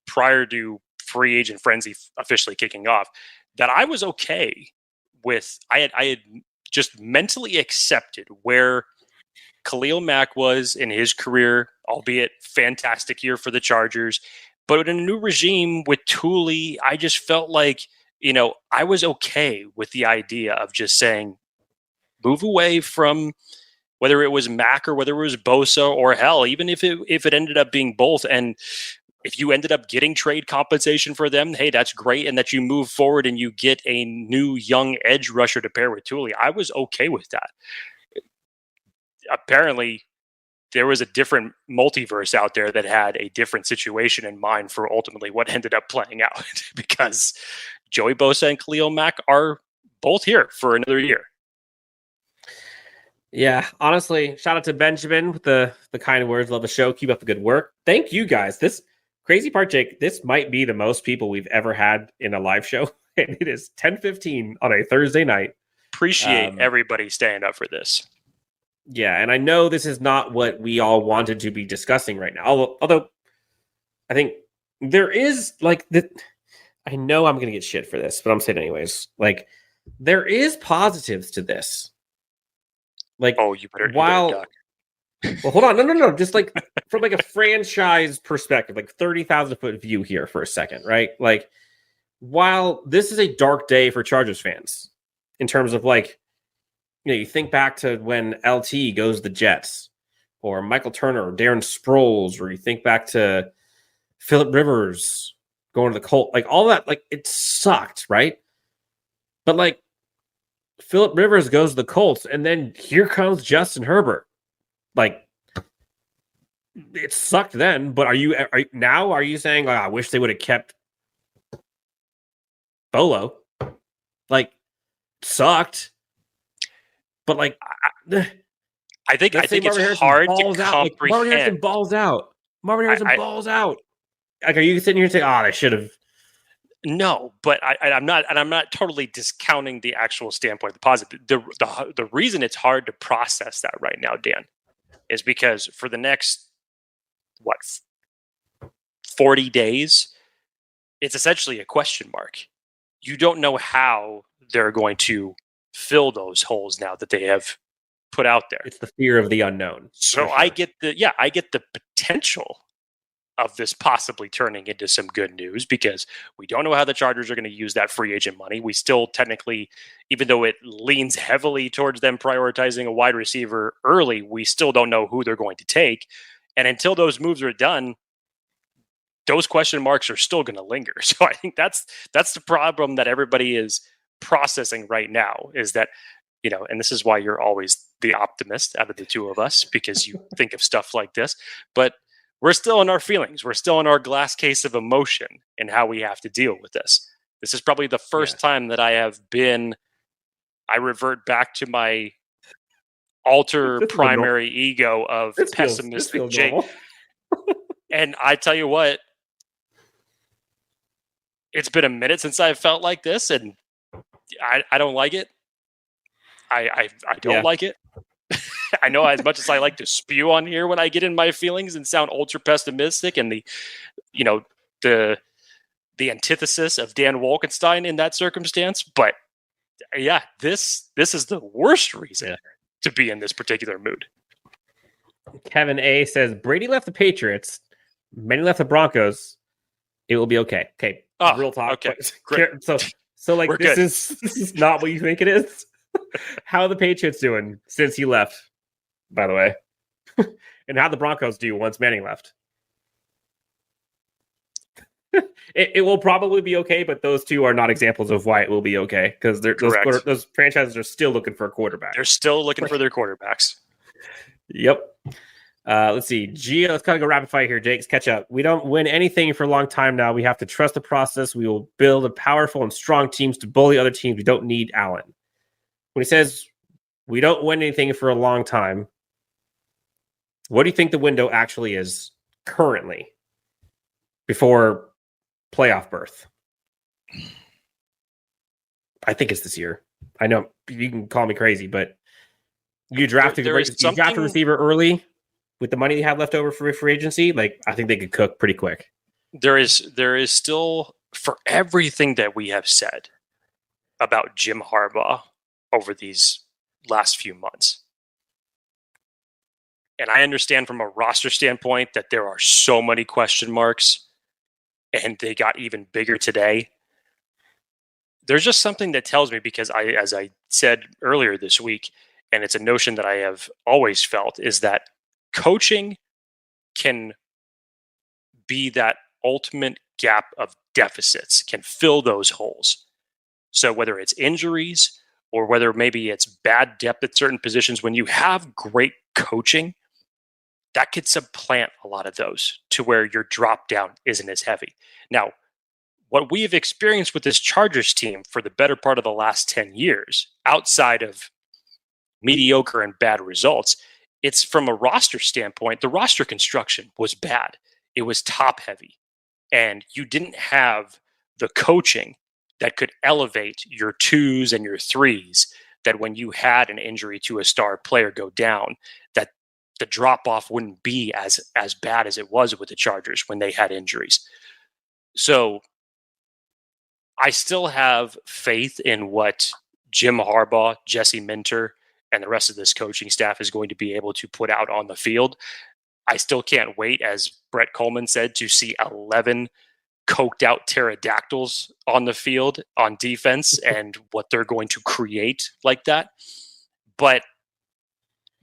prior to free agent frenzy officially kicking off, that I was okay with, I had just mentally accepted where Khalil Mack was in his career, albeit fantastic year for the Chargers. But in a new regime with Tuli, I just felt like, I was okay with the idea of just saying, move away from whether it was Mack or whether it was Bosa or hell, even if it ended up being both. And if you ended up getting trade compensation for them, hey, that's great. And that you move forward and you get a new young edge rusher to pair with Tuli, I was okay with that. Apparently, there was a different multiverse out there that had a different situation in mind for ultimately what ended up playing out because Joey Bosa and Khalil Mack are both here for another year. Yeah, honestly, shout out to Benjamin with the kind words. Love the show. Keep up the good work. Thank you guys. This crazy part, Jake, this might be the most people we've ever had in a live show. And it is 10:15 on a Thursday night. Appreciate everybody staying up for this. Yeah, and I know this is not what we all wanted to be discussing right now. Although I think there is I know I'm going to get shit for this, but I'm saying anyways. There is positives to this. You better duck. Well, hold on. No. Just like from like a franchise perspective, like 30,000 foot view here for a second, right? Like, while this is a dark day for Chargers fans in terms of like, you think back to when LT goes to the Jets or Michael Turner or Darren Sproles, or you think back to Phillip Rivers going to the Colts, like all that, like it sucked, right? But like Phillip Rivers goes to the Colts, and then here comes Justin Herbert. Like, it sucked then, but are you saying, like, I wish they would have kept Bolo? Like, sucked. But like, I think it's hard to comprehend. Like, Marvin Harrison balls out. Balls out. Like, are you sitting here and saying, they should have? No, but I'm not totally discounting the actual standpoint, the positive. The reason it's hard to process that right now, Dan, is because for the next 40 days, it's essentially a question mark. You don't know how they're going to fill those holes now that they have put out there. It's the fear of the unknown. So sure. I get the potential of this possibly turning into some good news, because we don't know how the Chargers are going to use that free agent money. We still technically, even though it leans heavily towards them prioritizing a wide receiver early, we still don't know who they're going to take. And until those moves are done, those question marks are still going to linger. So I think that's the problem that everybody is processing right now, is that, and this is why you're always the optimist out of the two of us, because you think of stuff like this, but we're still in our feelings. We're still in our glass case of emotion and how we have to deal with this. This is probably the first time that I revert back to my alter primary ego of pessimistic Jake. And I tell you what, it's been a minute since I've felt like this, and I don't like it. I don't like it. I know, as much as I like to spew on here when I get in my feelings and sound ultra pessimistic and the antithesis of Dan Wolkenstein in that circumstance, but yeah, this is the worst reason to be in this particular mood. Kevin A says Brady left the Patriots, many left the Broncos. It will be okay. Okay, real talk. Okay, great. So like this is not what you think it is. How are the Patriots doing since he left, by the way? And how the Broncos do once Manning left? It will probably be okay, but those two are not examples of why it will be okay, because those franchises are still looking for a quarterback. They're still looking for their quarterbacks. Yep. Let's see. Gio, let's kind of go rapid fire here. Jake's catch up. We don't win anything for a long time now. We have to trust the process. We will build a powerful and strong teams to bully other teams. We don't need Allen. When he says we don't win anything for a long time, what do you think the window actually is currently before playoff berth? I think it's this year. I know you can call me crazy, but you draft a receiver early with the money you have left over for free agency. Like, I think they could cook pretty quick. There is still, for everything that we have said about Jim Harbaugh over these last few months, and I understand from a roster standpoint that there are so many question marks, and they got even bigger today. There's just something that tells me, because as I said earlier this week, and it's a notion that I have always felt, is that coaching can be that ultimate gap of deficits, can fill those holes. So whether it's injuries or whether maybe it's bad depth at certain positions, when you have great coaching, that could supplant a lot of those to where your drop down isn't as heavy. Now, what we have experienced with this Chargers team for the better part of the last 10 years, outside of mediocre and bad results, it's from a roster standpoint, the roster construction was bad. It was top heavy. And you didn't have the coaching that could elevate your twos and your threes, that when you had an injury to a star player go down, that the drop-off wouldn't be as bad as it was with the Chargers when they had injuries. So I still have faith in what Jim Harbaugh, Jesse Minter, and the rest of this coaching staff is going to be able to put out on the field. I still can't wait, as Brett Coleman said, to see 11 coked out pterodactyls on the field on defense and what they're going to create like that. But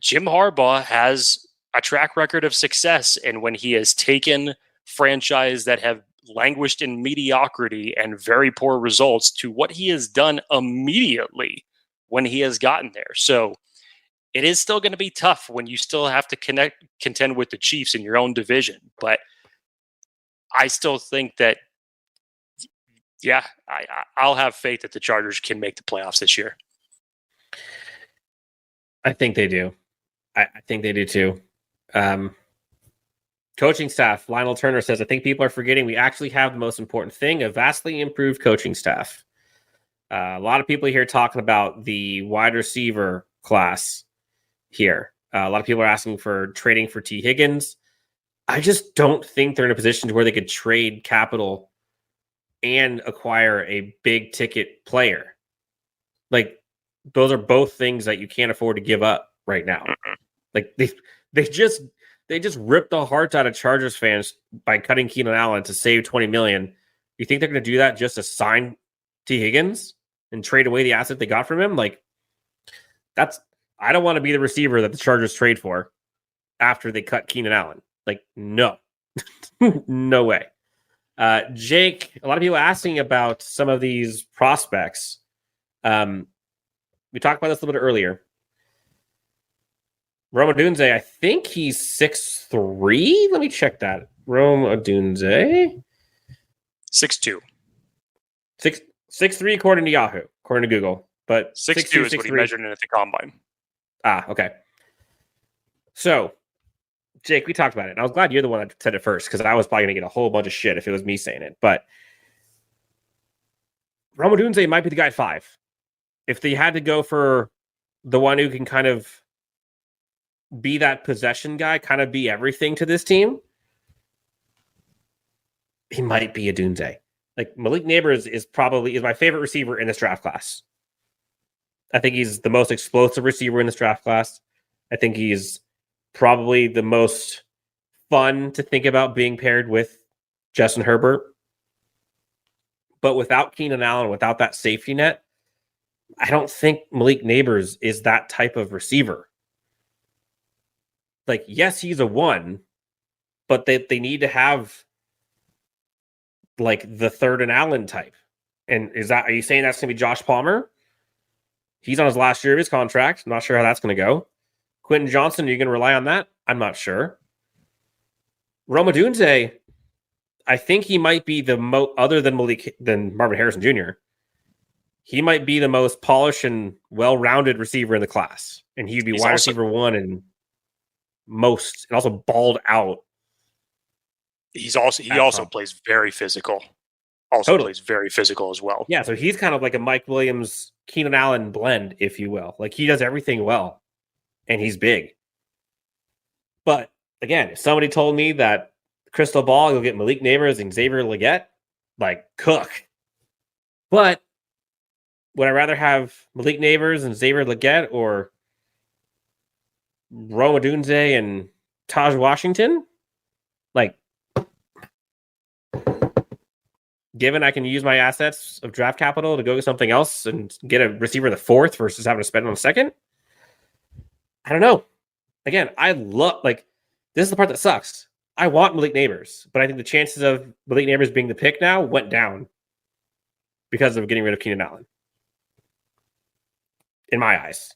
Jim Harbaugh has a track record of success, and when he has taken franchise that have languished in mediocrity and very poor results to what he has done immediately when he has gotten there. So it is still going to be tough when you still have to contend with the Chiefs in your own division. But I still think that, yeah, I'll have faith that the Chargers can make the playoffs this year. I think they do. I think they do too. Coaching staff, Lionel Turner says, I think people are forgetting we actually have the most important thing, a vastly improved coaching staff. A lot of people here talking about the wide receiver class here. A lot of people are asking for trading for T. Higgins. I just don't think they're in a position to where they could trade capital and acquire a big ticket player. Like, those are both things that you can't afford to give up right now. Like, they just ripped the hearts out of Chargers fans by cutting Keenan Allen to save $20 million. You think they're going to do that just to sign T. Higgins and trade away the asset they got from him? Like, I don't want to be the receiver that the Chargers trade for after they cut Keenan Allen. Like, no. No way. Jake, a lot of people asking about some of these prospects. We talked about this a little bit earlier. Rome Odunze, I think he's 6'3". Let me check that. Rome Odunze. 6'2". 6'3" according to Yahoo, according to Google. But 6'2" is what he measured in at the combine. Okay. So, Jake, we talked about it. And I was glad you're the one that said it first, because I was probably going to get a whole bunch of shit if it was me saying it. But Rome Odunze might be the guy at 5. If they had to go for the one who can kind of be that possession guy, kind of be everything to this team, he might be Odunze. Like, Malik Neighbors is my favorite receiver in this draft class. I think he's the most explosive receiver in this draft class. I think he's probably the most fun to think about being paired with Justin Herbert. But without Keenan Allen, without that safety net, I don't think Malik Neighbors is that type of receiver. Like, yes, he's a 1, but they need to have like the third and Allen type. And are you saying that's going to be Josh Palmer? He's on his last year of his contract. I'm not sure how that's going to go. Quentin Johnston, are you going to rely on that? I'm not sure. Rome Odunze, I think he might be the other than Marvin Harrison Jr., he might be the most polished and well-rounded receiver in the class. And he'd be wide receiver 1 and most, and also balled out. He also plays very physical. Plays very physical as well. Yeah, so he's kind of like a Mike Williams, Keenan Allen blend, if you will. Like, he does everything well, and he's big. But again, if somebody told me that crystal ball, you'll get Malik Neighbors and Xavier Legette, like, cook. But would I rather have Malik Neighbors and Xavier Legette or Rome Odunze and Taj Washington? Like, given I can use my assets of draft capital to go get something else and get a receiver in the 4th versus having to spend on a 2nd, I don't know. Again, I love, like, this is the part that sucks. I want Malik Neighbors, but I think the chances of Malik Neighbors being the pick now went down because of getting rid of Keenan Allen. In my eyes.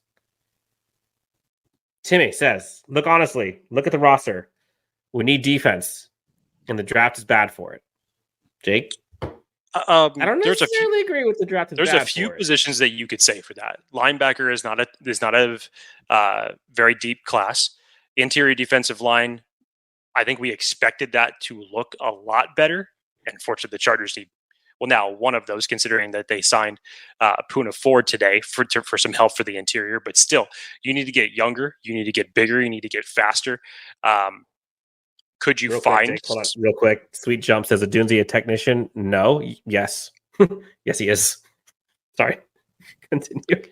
Timmy says, look at the roster. We need defense, and the draft is bad for it. Jake? I don't necessarily agree with the draft. There's a few positions that you could say for that. Linebacker is not a very deep class. Interior defensive line, I think we expected that to look a lot better. And fortunately, the Chargers need, well, now one of those, considering that they signed Poona Ford today for some help for the interior. But still, you need to get younger. You need to get bigger. You need to get faster. Could you find... Hold on, real quick. Sweet Jump says, Odunze a technician? No. Yes. Yes, he is. Sorry. Continue.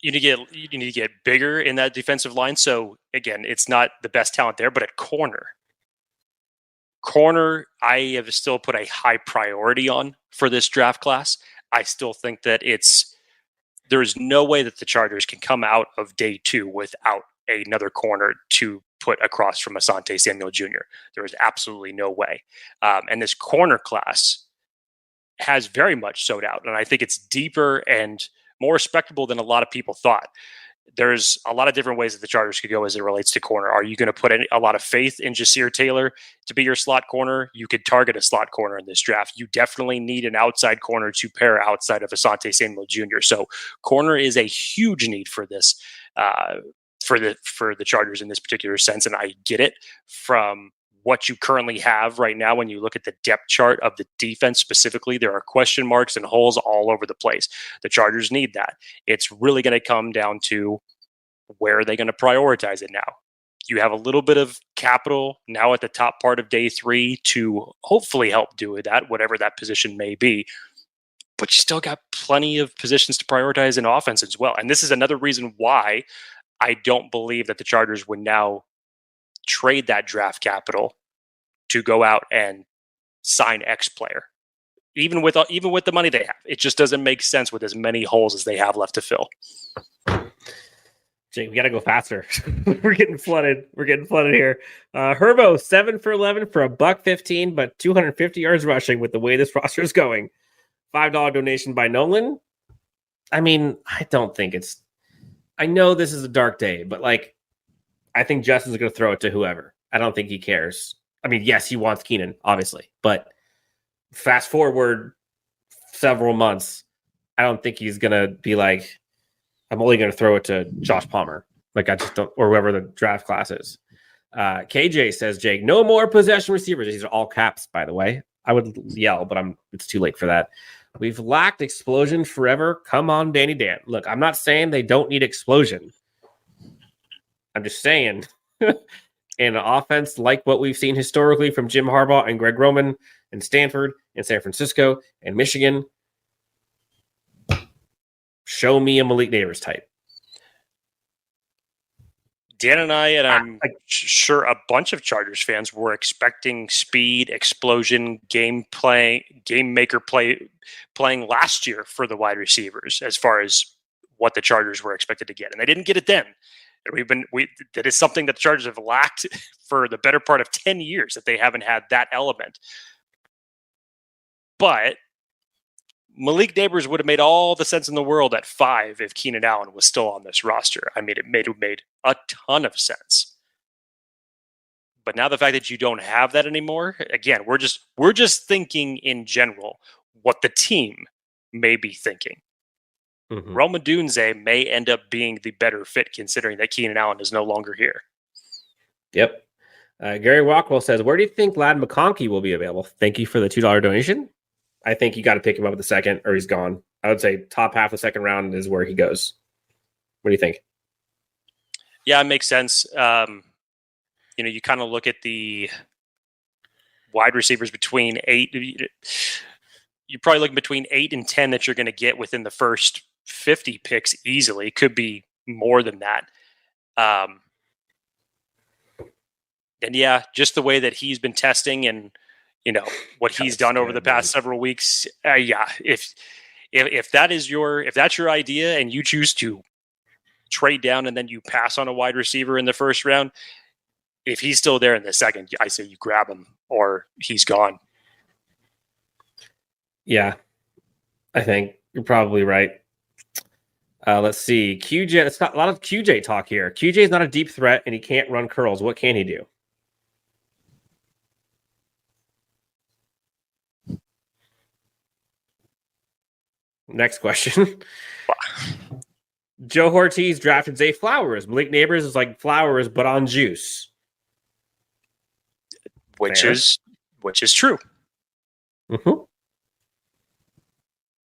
you need to get bigger in that defensive line. So again, it's not the best talent there, but at corner, I have still put a high priority on for this draft class. I still think that there's no way that the Chargers can come out of day 2 without another corner to put across from Asante Samuel Jr. There is absolutely no way. And this corner class has very much sold out. And I think it's deeper and more respectable than a lot of people thought. There's a lot of different ways that the Chargers could go as it relates to corner. Are you going to put a lot of faith in Jasir Taylor to be your slot corner? You could target a slot corner in this draft. You definitely need an outside corner to pair outside of Asante Samuel Jr. So corner is a huge need for this, for the Chargers in this particular sense. And I get it from what you currently have right now. When you look at the depth chart of the defense specifically, there are question marks and holes all over the place. The Chargers need that. It's really going to come down to where are they going to prioritize it now. You have a little bit of capital now at the top part of day 3 to hopefully help do that, whatever that position may be. But you still got plenty of positions to prioritize in offense as well. And this is another reason why I don't believe that the Chargers would now trade that draft capital to go out and sign X player, even with the money they have. It just doesn't make sense with as many holes as they have left to fill. Jake, we got to go faster. We're getting flooded. Here. Herbo 7 for 11 for $115, but 250 yards rushing with the way this roster is going. $5 donation by Nolan. I mean, I don't think it's. I know this is a dark day, but I think Justin's going to throw it to whoever. I don't think he cares. I mean, yes, he wants Keenan, obviously, but fast forward several months, I don't think he's going to be like, I'm only going to throw it to Josh Palmer. I just don't, or whoever the draft class is. KJ says, Jake, no more possession receivers. These are all caps, by the way. I would yell, but it's too late for that. We've lacked explosion forever. Come on, Danny Dan. Look, I'm not saying they don't need explosion. I'm just saying, in an offense like what we've seen historically from Jim Harbaugh and Greg Roman and Stanford and San Francisco and Michigan, show me a Malik Neighbors type. Dan and I'm sure a bunch of Chargers fans were expecting speed, explosion, game maker playing last year for the wide receivers as far as what the Chargers were expected to get. And they didn't get it then. That is something that the Chargers have lacked for the better part of 10 years, that they haven't had that element. But Malik Neighbors would have made all the sense in the world at 5 if Keenan Allen was still on this roster. I mean, it made a ton of sense. But now the fact that you don't have that anymore, again, we're just thinking in general what the team may be thinking. Mm-hmm. Rome Odunze may end up being the better fit considering that Keenan Allen is no longer here. Yep. Gary Rockwell says, where do you think Ladd McConkey will be available? Thank you for the $2 donation. I think you got to pick him up at the second or he's gone. I would say top half of the second round is where he goes. What do you think? Yeah, it makes sense. You kind of look at the wide receivers between 8. You're probably looking between 8 and 10 that you're going to get within the first 50 picks easily. Could be more than that. And yeah, just the way that he's been testing and what he's done over the past several weeks. Yeah, if that's your idea and you choose to trade down and then you pass on a wide receiver in the first round, if he's still there in the second, I say you grab him or he's gone. Yeah, I think you're probably right. Let's see. QJ, it's got a lot of QJ talk here. QJ is not a deep threat and he can't run curls. What can he do? Next question. Joe Ortiz drafted Zay Flowers. Malik Neighbors is like Flowers, but on juice. Which is true. Mm-hmm.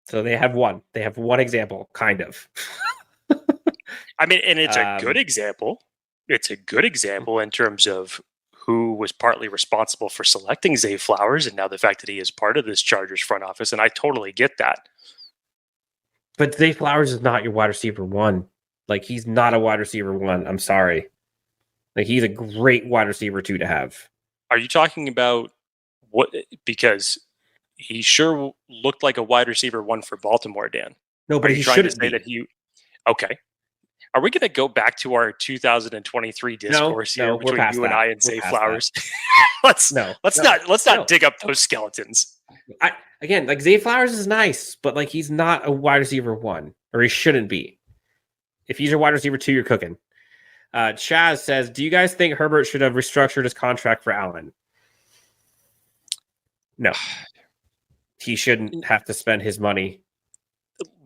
So they have one. They have one example, kind of. I mean, and it's a good example. It's a good example in terms of who was partly responsible for selecting Zay Flowers, and now the fact that he is part of this Chargers front office, and I totally get that. But Zay Flowers is not your wide receiver 1. Like, he's not a wide receiver 1. I'm sorry. Like, he's a great wide receiver 2 to have. Are you talking about what? Because he sure looked like a wide receiver 1 for Baltimore, Dan. No, but Are you he trying to shouldn't say be. that he? Okay. Are we going to go back to our 2023 discourse here we're between past you and that. I and We're Zay past Flowers? let's not dig up those skeletons. Again, like, Zay Flowers is nice, but like, he's not a wide receiver 1, or he shouldn't be. If he's your wide receiver 2, you're cooking. Chaz says, do you guys think Herbert should have restructured his contract for Allen? No. He shouldn't have to spend his money.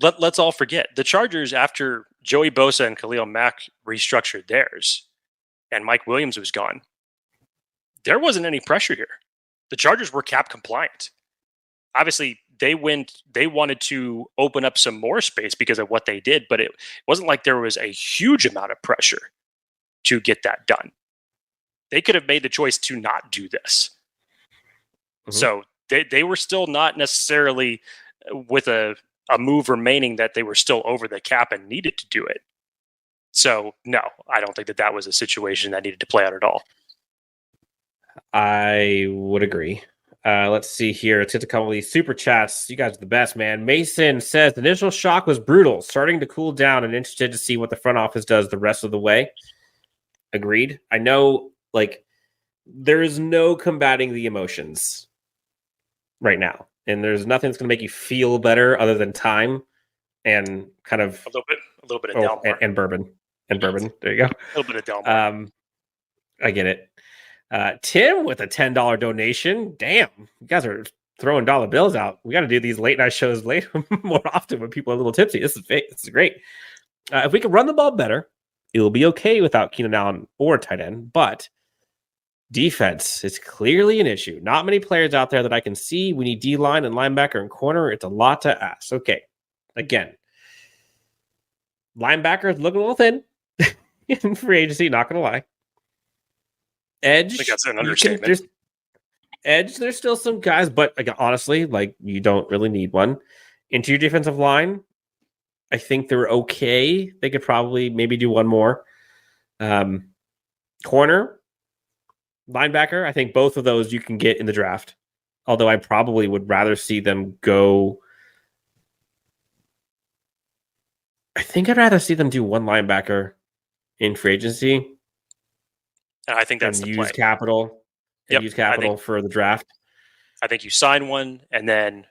Let's all forget the Chargers, after Joey Bosa and Khalil Mack restructured theirs and Mike Williams was gone, there wasn't any pressure here. The Chargers were cap compliant. Obviously, they wanted to open up some more space because of what they did, but it wasn't like there was a huge amount of pressure to get that done. They could have made the choice to not do this. Mm-hmm. So they were still not necessarily with a move remaining that they were still over the cap and needed to do it. So, no, I don't think that was a situation that needed to play out at all. I would agree. Let's see here. Let's get a couple of these super chats. You guys are the best, man. Mason says, the initial shock was brutal. Starting to cool down and interested to see what the front office does the rest of the way. Agreed. I know, like, there is no combating the emotions right now. And there's nothing that's going to make you feel better other than time and kind of a little bit of Delmar. And bourbon. And bourbon. There you go. A little bit of Delmar. I get it. Tim with a $10 donation. Damn, you guys are throwing dollar bills out. We got to do these late night shows more often when people are a little tipsy. This is fake. This is great. If we can run the ball better, it will be okay without Keenan Allen or tight end, but defense is clearly an issue. Not many players out there that I can see. We need D-line and linebacker and corner. It's a lot to ask. Okay. Again, linebacker is looking a little thin in free agency, not going to lie. Edge. I think that's an understatement. There's still some guys, but honestly, like, you don't really need one. Interior defensive line, I think they're okay. They could probably maybe do one more. Corner, linebacker, I think both of those you can get in the draft. Although I probably would rather see them go. I think I'd rather see them do one linebacker in free agency. And I think that's the use play. Capital. Use capital for the draft. I think you sign one, and then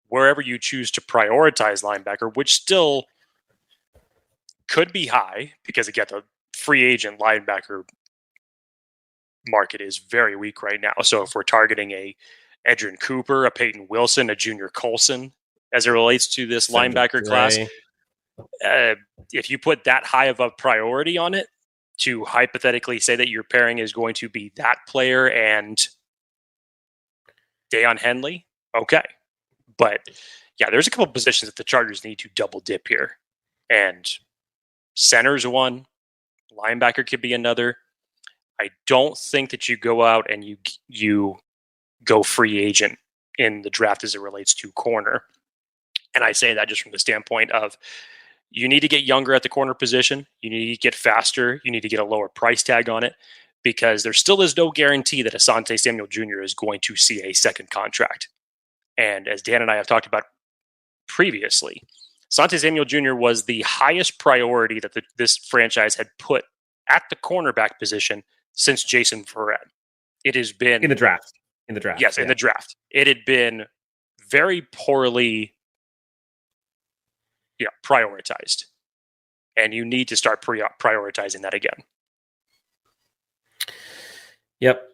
wherever you choose to prioritize linebacker, which still could be high, because again, the free agent linebacker market is very weak right now. So if we're targeting a Edgerrin Cooper, a Peyton Wilson, a Junior Colson, as it relates to this linebacker class, if you put that high of a priority on it, to hypothetically say that your pairing is going to be that player and Daiyan Henley, okay. But yeah, there's a couple of positions that the Chargers need to double dip here. And center's one, linebacker could be another. I don't think that you go out and you go free agent in the draft as it relates to corner. And I say that just from the standpoint of you need to get younger at the corner position. You need to get faster. You need to get a lower price tag on it, because there still is no guarantee that Asante Samuel Jr. is going to see a second contract. And as Dan and I have talked about previously, Asante Samuel Jr. was the highest priority that this franchise had put at the cornerback position since Jason Verrett. It has been in the draft. Yes, in the draft. It had been very poorly prioritized. And you need to start prioritizing that again. Yep.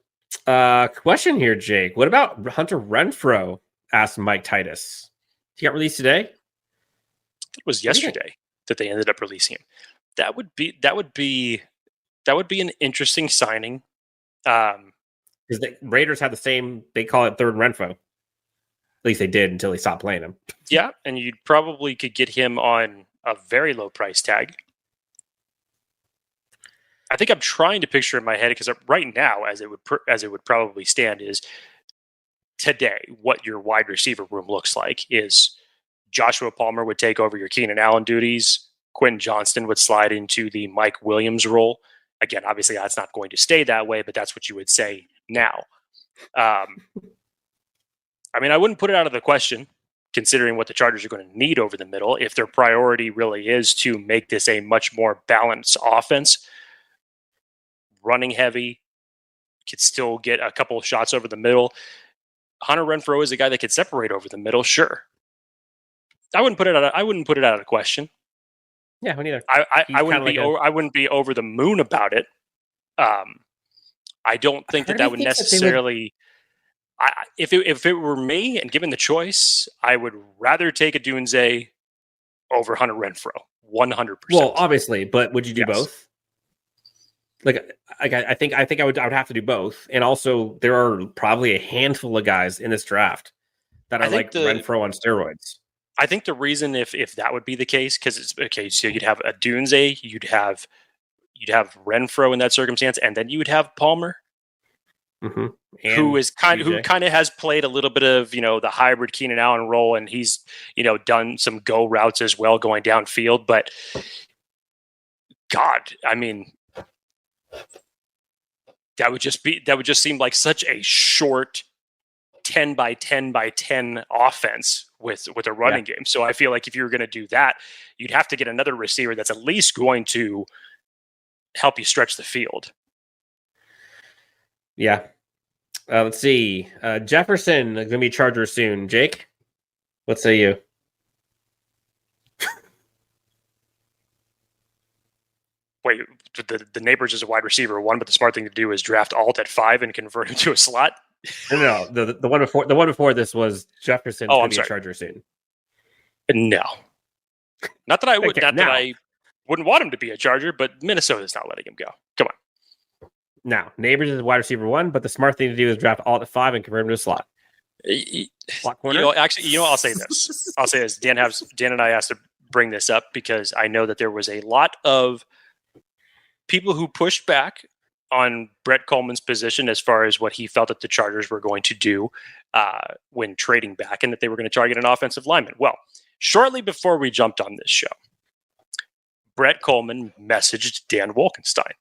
Question here, Jake. What about Hunter Renfrow? Asked Mike Titus. He got released today? It was yesterday that they ended up releasing him. That would be an interesting signing. Because the Raiders had the same, they call it third Renfrow. At least they did until they stopped playing him. Yeah, and you probably could get him on a very low price tag. I think I'm trying to picture in my head, because right now, as it would probably stand, is today what your wide receiver room looks like is Joshua Palmer would take over your Keenan Allen duties. Quentin Johnston would slide into the Mike Williams role. Again, obviously that's not going to stay that way, but that's what you would say now. I mean, I wouldn't put it out of the question, considering what the Chargers are going to need over the middle, if their priority really is to make this a much more balanced offense, running heavy, could still get a couple of shots over the middle. Hunter Renfrow is a guy that could separate over the middle, sure. I wouldn't put it out of the question. Yeah, me neither. I wouldn't be over the moon about it. I don't think that would necessarily. If it were me and given the choice, I would rather take a Dunze over Hunter Renfrow, 100%. Well, obviously, but would you do both? I think I would have to do both, and also there are probably a handful of guys in this draft that are like Renfrow on steroids. I think the reason if that would be the case, because it's okay, so you'd have a Dunze, you'd have Renfrow in that circumstance, and then you would have Palmer. Mm-hmm. Who kind of has played a little bit of the hybrid Keenan Allen role, and he's done some go routes as well going downfield. But God, I mean, that would just seem like such a short 10 by 10 by 10 offense with a running game. So I feel like if you were going to do that, you'd have to get another receiver that's at least going to help you stretch the field. Yeah. Let's see. Jefferson going to be Charger soon. Jake, what say you? Wait, the Neighbors is a wide receiver 1, but the smart thing to do is draft Alt at 5 and convert him to a slot. No. The one before this was Jefferson going to be a Charger soon. No, not that I would. Okay, not that I wouldn't want him to be a Charger, but Minnesota's not letting him go. Come on. Now, Neighbors is wide receiver 1, but the smart thing to do is draft Alt at 5 and convert him to a slot. Slot corner? I'll say this. I'll say this. Dan and I asked to bring this up because I know that there was a lot of people who pushed back on Brett Coleman's position as far as what he felt that the Chargers were going to do when trading back, and that they were going to target an offensive lineman. Well, shortly before we jumped on this show, Brett Coleman messaged Dan Wolkenstein.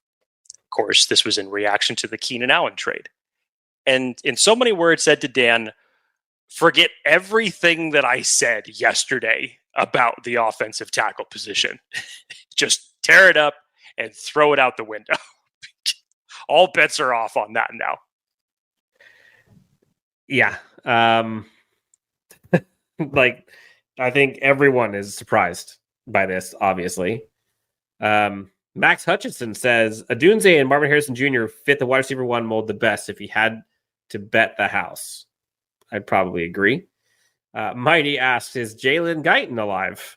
Of course, this was in reaction to the Keenan Allen trade. And in so many words said to Dan, forget everything that I said yesterday about the offensive tackle position. Just tear it up and throw it out the window. All bets are off on that now. Yeah. I think everyone is surprised by this, obviously. Max Hutchinson says, Adunze and Marvin Harrison Jr. fit the wide receiver 1 mold the best if he had to bet the house. I'd probably agree. Mighty asks, is Jalen Guyton alive?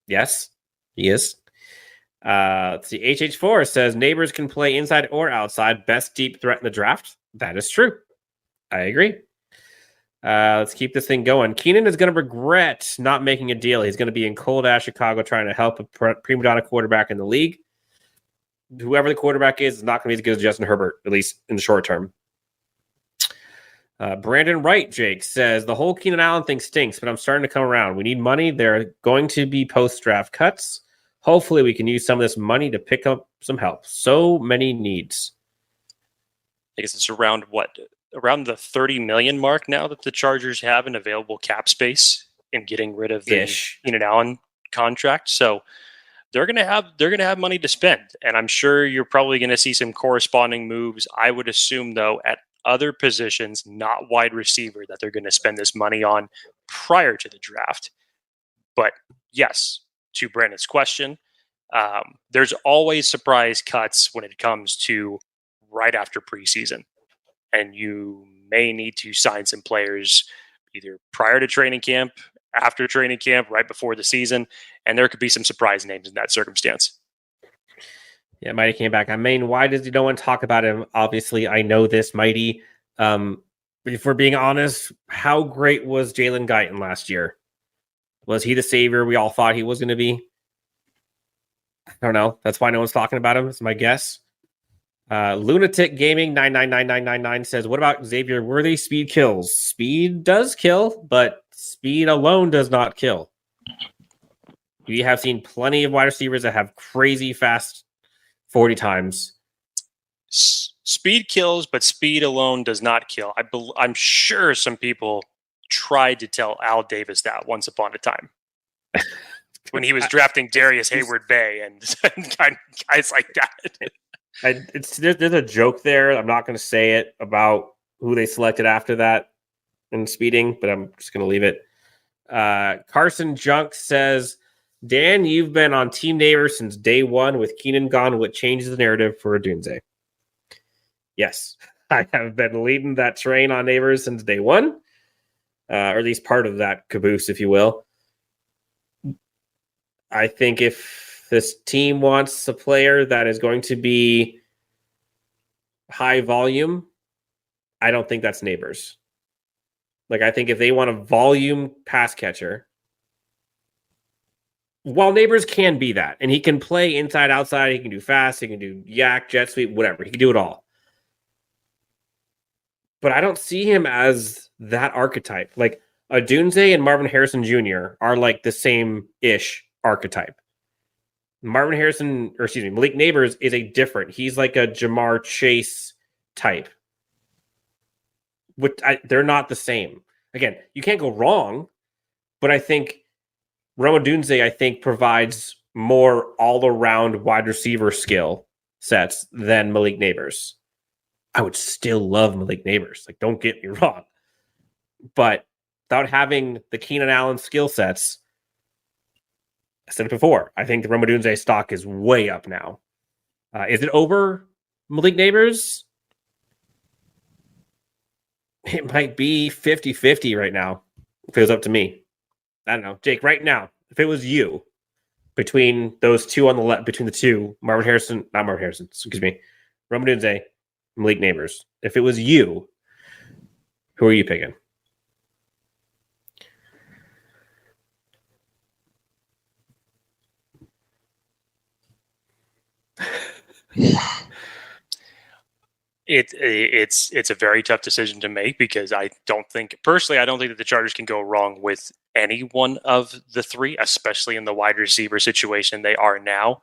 Yes, he is. Let's see. HH4 says, Neighbors can play inside or outside. Best deep threat in the draft. That is true. I agree. Let's keep this thing going. Keenan is going to regret not making a deal. He's going to be in cold-ass Chicago trying to help a prima donna quarterback in the league. Whoever the quarterback is not going to be as good as Justin Herbert, at least in the short term. Brandon Wright, Jake, says, the whole Keenan Allen thing stinks, but I'm starting to come around. We need money. There are going to be post-draft cuts. Hopefully we can use some of this money to pick up some help. So many needs. I guess it's around the 30 million mark now that the Chargers have in available cap space in getting rid of the Keenan Allen contract. So they're going to have money to spend, and I'm sure you're probably going to see some corresponding moves. I would assume though at other positions, not wide receiver, that they're going to spend this money on prior to the draft. But yes, to Brandon's question, there's always surprise cuts when it comes to right after preseason. And you may need to sign some players either prior to training camp, after training camp, right before the season. And there could be some surprise names in that circumstance. Yeah, Mighty came back. I mean, why does no one talk about him? Obviously, I know this, Mighty. If we're being honest, how great was Jalen Guyton last year? Was he the savior we all thought he was going to be? I don't know. That's why no one's talking about him. It's my guess. Lunatic Gaming 999999 says, what about Xavier Worthy? Speed kills. Speed does kill, but speed alone does not kill. We have seen plenty of wide receivers that have crazy fast 40 times. Speed kills, but speed alone does not kill. I'm sure some people tried to tell Al Davis that once upon a time when he was drafting Darius Hayward Bay and guys like that. There's a joke there. I'm not going to say it about who they selected after that in speeding, but I'm just going to leave it. Carson Junk says, Dan, you've been on Team Neighbor since day one with Keenan gone. What changes the narrative for Odunze? Yes, I have been leading that train on Neighbors since day one, or at least part of that caboose, if you will. I think if this team wants a player that is going to be high volume, I don't think that's Neighbors. Like, I think if they want a volume pass catcher, while Neighbors can be that, and he can play inside, outside, he can do fast, he can do yak, jet sweep, whatever. He can do it all. But I don't see him as that archetype. Like, Odunze and Marvin Harrison Jr. are like the same-ish archetype. Malik Neighbors is a different. He's like a Jamar Chase type. They're not the same. Again, you can't go wrong, but I think Rome Odunze, provides more all-around wide receiver skill sets than Malik Neighbors. I would still love Malik Neighbors. Like, don't get me wrong. But without having the Keenan Allen skill sets, I said it before, I think the Rome Odunze stock is way up now. Is it over Malik Neighbors? It might be 50-50 right now, if it was up to me. I don't know. Jake, right now, if it was you, between those two on the left, between the two, Rome Odunze, Malik Neighbors. If it was you, who are you picking? It's a very tough decision to make because I don't think that the Chargers can go wrong with any one of the three, especially in the wide receiver situation they are now.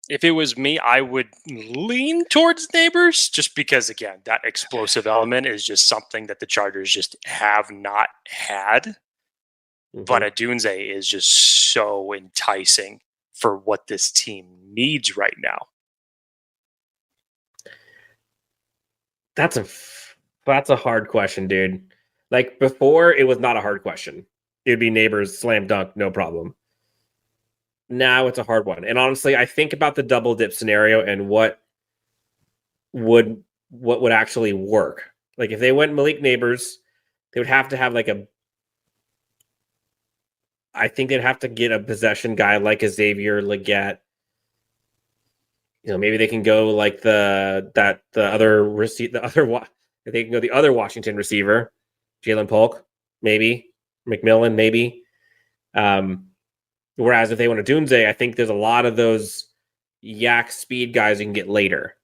If it was me, I would lean towards Neighbors just because, again, that explosive element is just something that the Chargers just have not had. Mm-hmm. But Odunze is just so enticing for what this team needs right now. That's a hard question, dude. Like, before, it was not a hard question. It would be Neighbors, slam dunk, no problem. Now it's a hard one. And honestly, I think about the double dip scenario and what would actually work. Like, if they went Malik Neighbors, they would have to have I think they'd have to get a possession guy like a Xavier Legette. Maybe they can go like the other Washington receiver, Jalen Polk, maybe McMillan, maybe. Whereas if they want Odunze, I think there's a lot of those yak speed guys you can get later,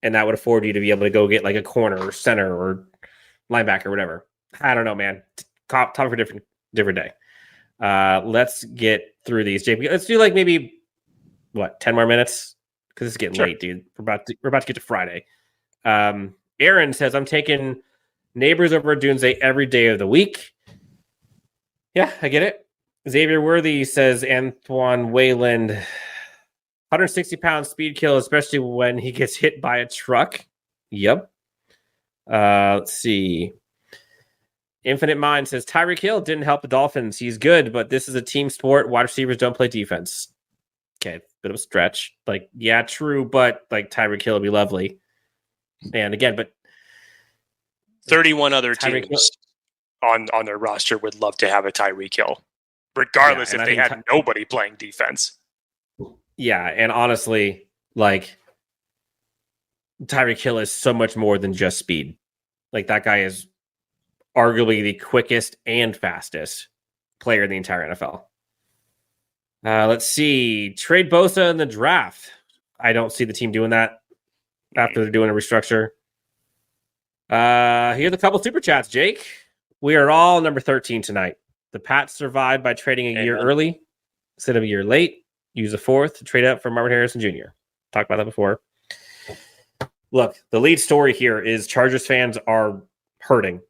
and that would afford you to be able to go get like a corner or center or linebacker or whatever. I don't know, man. Top for different day. Let's get through these, JP. Let's do like maybe 10 more minutes because it's getting late, dude. We're about to get to Friday. Aaron says, I'm taking Neighbors over Odunze every day of the week. Yeah, I get it. Xavier Worthy says Antoine Wayland, 160-pound speed kill, especially when he gets hit by a truck. Yep. Let's see. Infinite Mind says Tyreek Hill didn't help the Dolphins. He's good, but this is a team sport. Wide receivers don't play defense. Okay, bit of a stretch. Like, yeah, true, but like Tyreek Hill would be lovely. And again, but 31 other teams on their roster would love to have a Tyreek Hill, regardless if they had nobody playing defense. Yeah, and honestly, like, Tyreek Hill is so much more than just speed. Like, that guy is arguably the quickest and fastest player in the entire NFL. Let's see. Trade Bosa in the draft. I don't see the team doing that after they're doing a restructure. Here's a couple super chats, Jake. We are all number 13 tonight. The Pats survived by trading a year Amen. early instead of a year late. Use a fourth to trade up for Marvin Harrison Jr. Talked about that before. Look, the lead story here is Chargers fans are hurting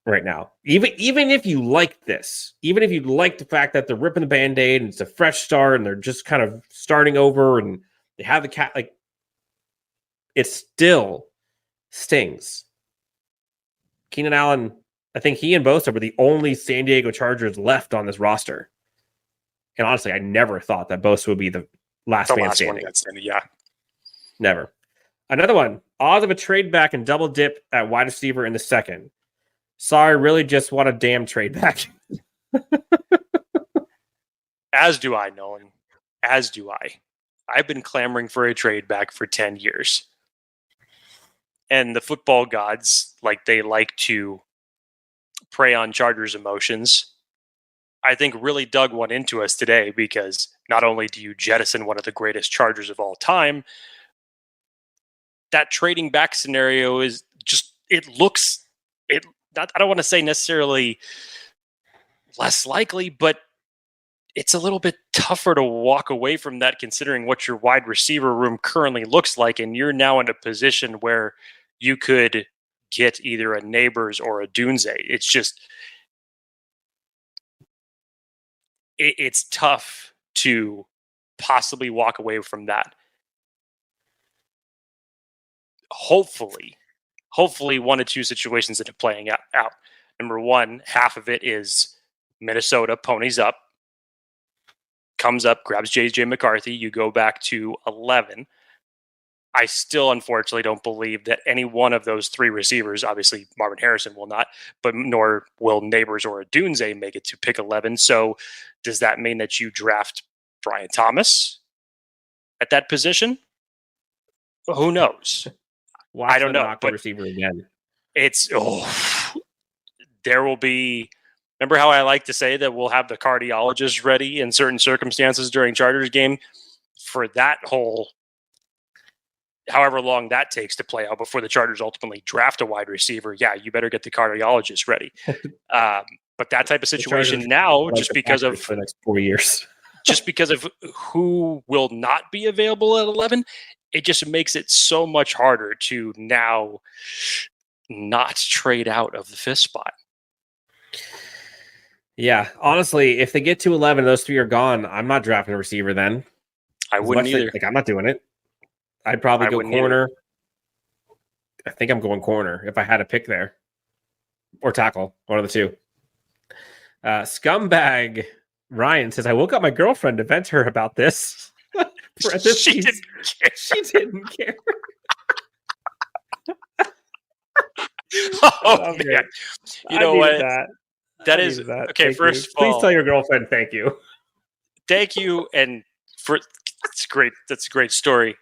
right now. Even if you like this, even if you like the fact that they're ripping the Band-Aid and it's a fresh start and they're just kind of starting over and they have the cat, like, it still stings. Keenan Allen, I think he and Bosa were the only San Diego Chargers left on this roster. And honestly, I never thought that Bosa would be the last man standing. Yeah. Never. Another one. Odds of a trade back and double dip at wide receiver in the second. Sorry, really just want a damn trade back. As do I, Nolan. As do I. I've been clamoring for a trade back for 10 years. And the football gods, they like to prey on Chargers emotions, I think really dug one into us today, because not only do you jettison one of the greatest Chargers of all time, that trading back scenario is just, I don't want to say necessarily less likely, but it's a little bit tougher to walk away from that, considering what your wide receiver room currently looks like. And you're now in a position where you could get either a Neighbors or a Dunze. It's just, it's tough to possibly walk away from that. Hopefully one of two situations that are playing out. Number one, half of it is Minnesota ponies up, comes up, grabs JJ McCarthy. You go back to 11. I still, unfortunately, don't believe that any one of those three receivers, obviously Marvin Harrison will not, but nor will Neighbors or Dunze make it to pick 11. So does that mean that you draft Brian Thomas at that position? Who knows? I don't know. But receiver again. There will be. Remember how I like to say that we'll have the cardiologist ready in certain circumstances during Chargers game for that whole, however long that takes to play out before the Chargers ultimately draft a wide receiver. Yeah, you better get the cardiologist ready. But that type of situation now, just because of for the next 4 years, just because of who will not be available at 11, it just makes it so much harder to now not trade out of the fifth spot. Yeah, honestly, if they get to 11, those three are gone, I'm not drafting a receiver then. I wouldn't either. I'm not doing it. I'd probably go corner. I think I'm going corner if I had a pick there. Or tackle, one of the two. Scumbag Ryan says, I woke up my girlfriend to vent her about this. She didn't care. She didn't care. Oh, man. You know what? That is okay. Thank first you. of all, please tell your girlfriend thank you. Thank you, and it's great. That's a great story.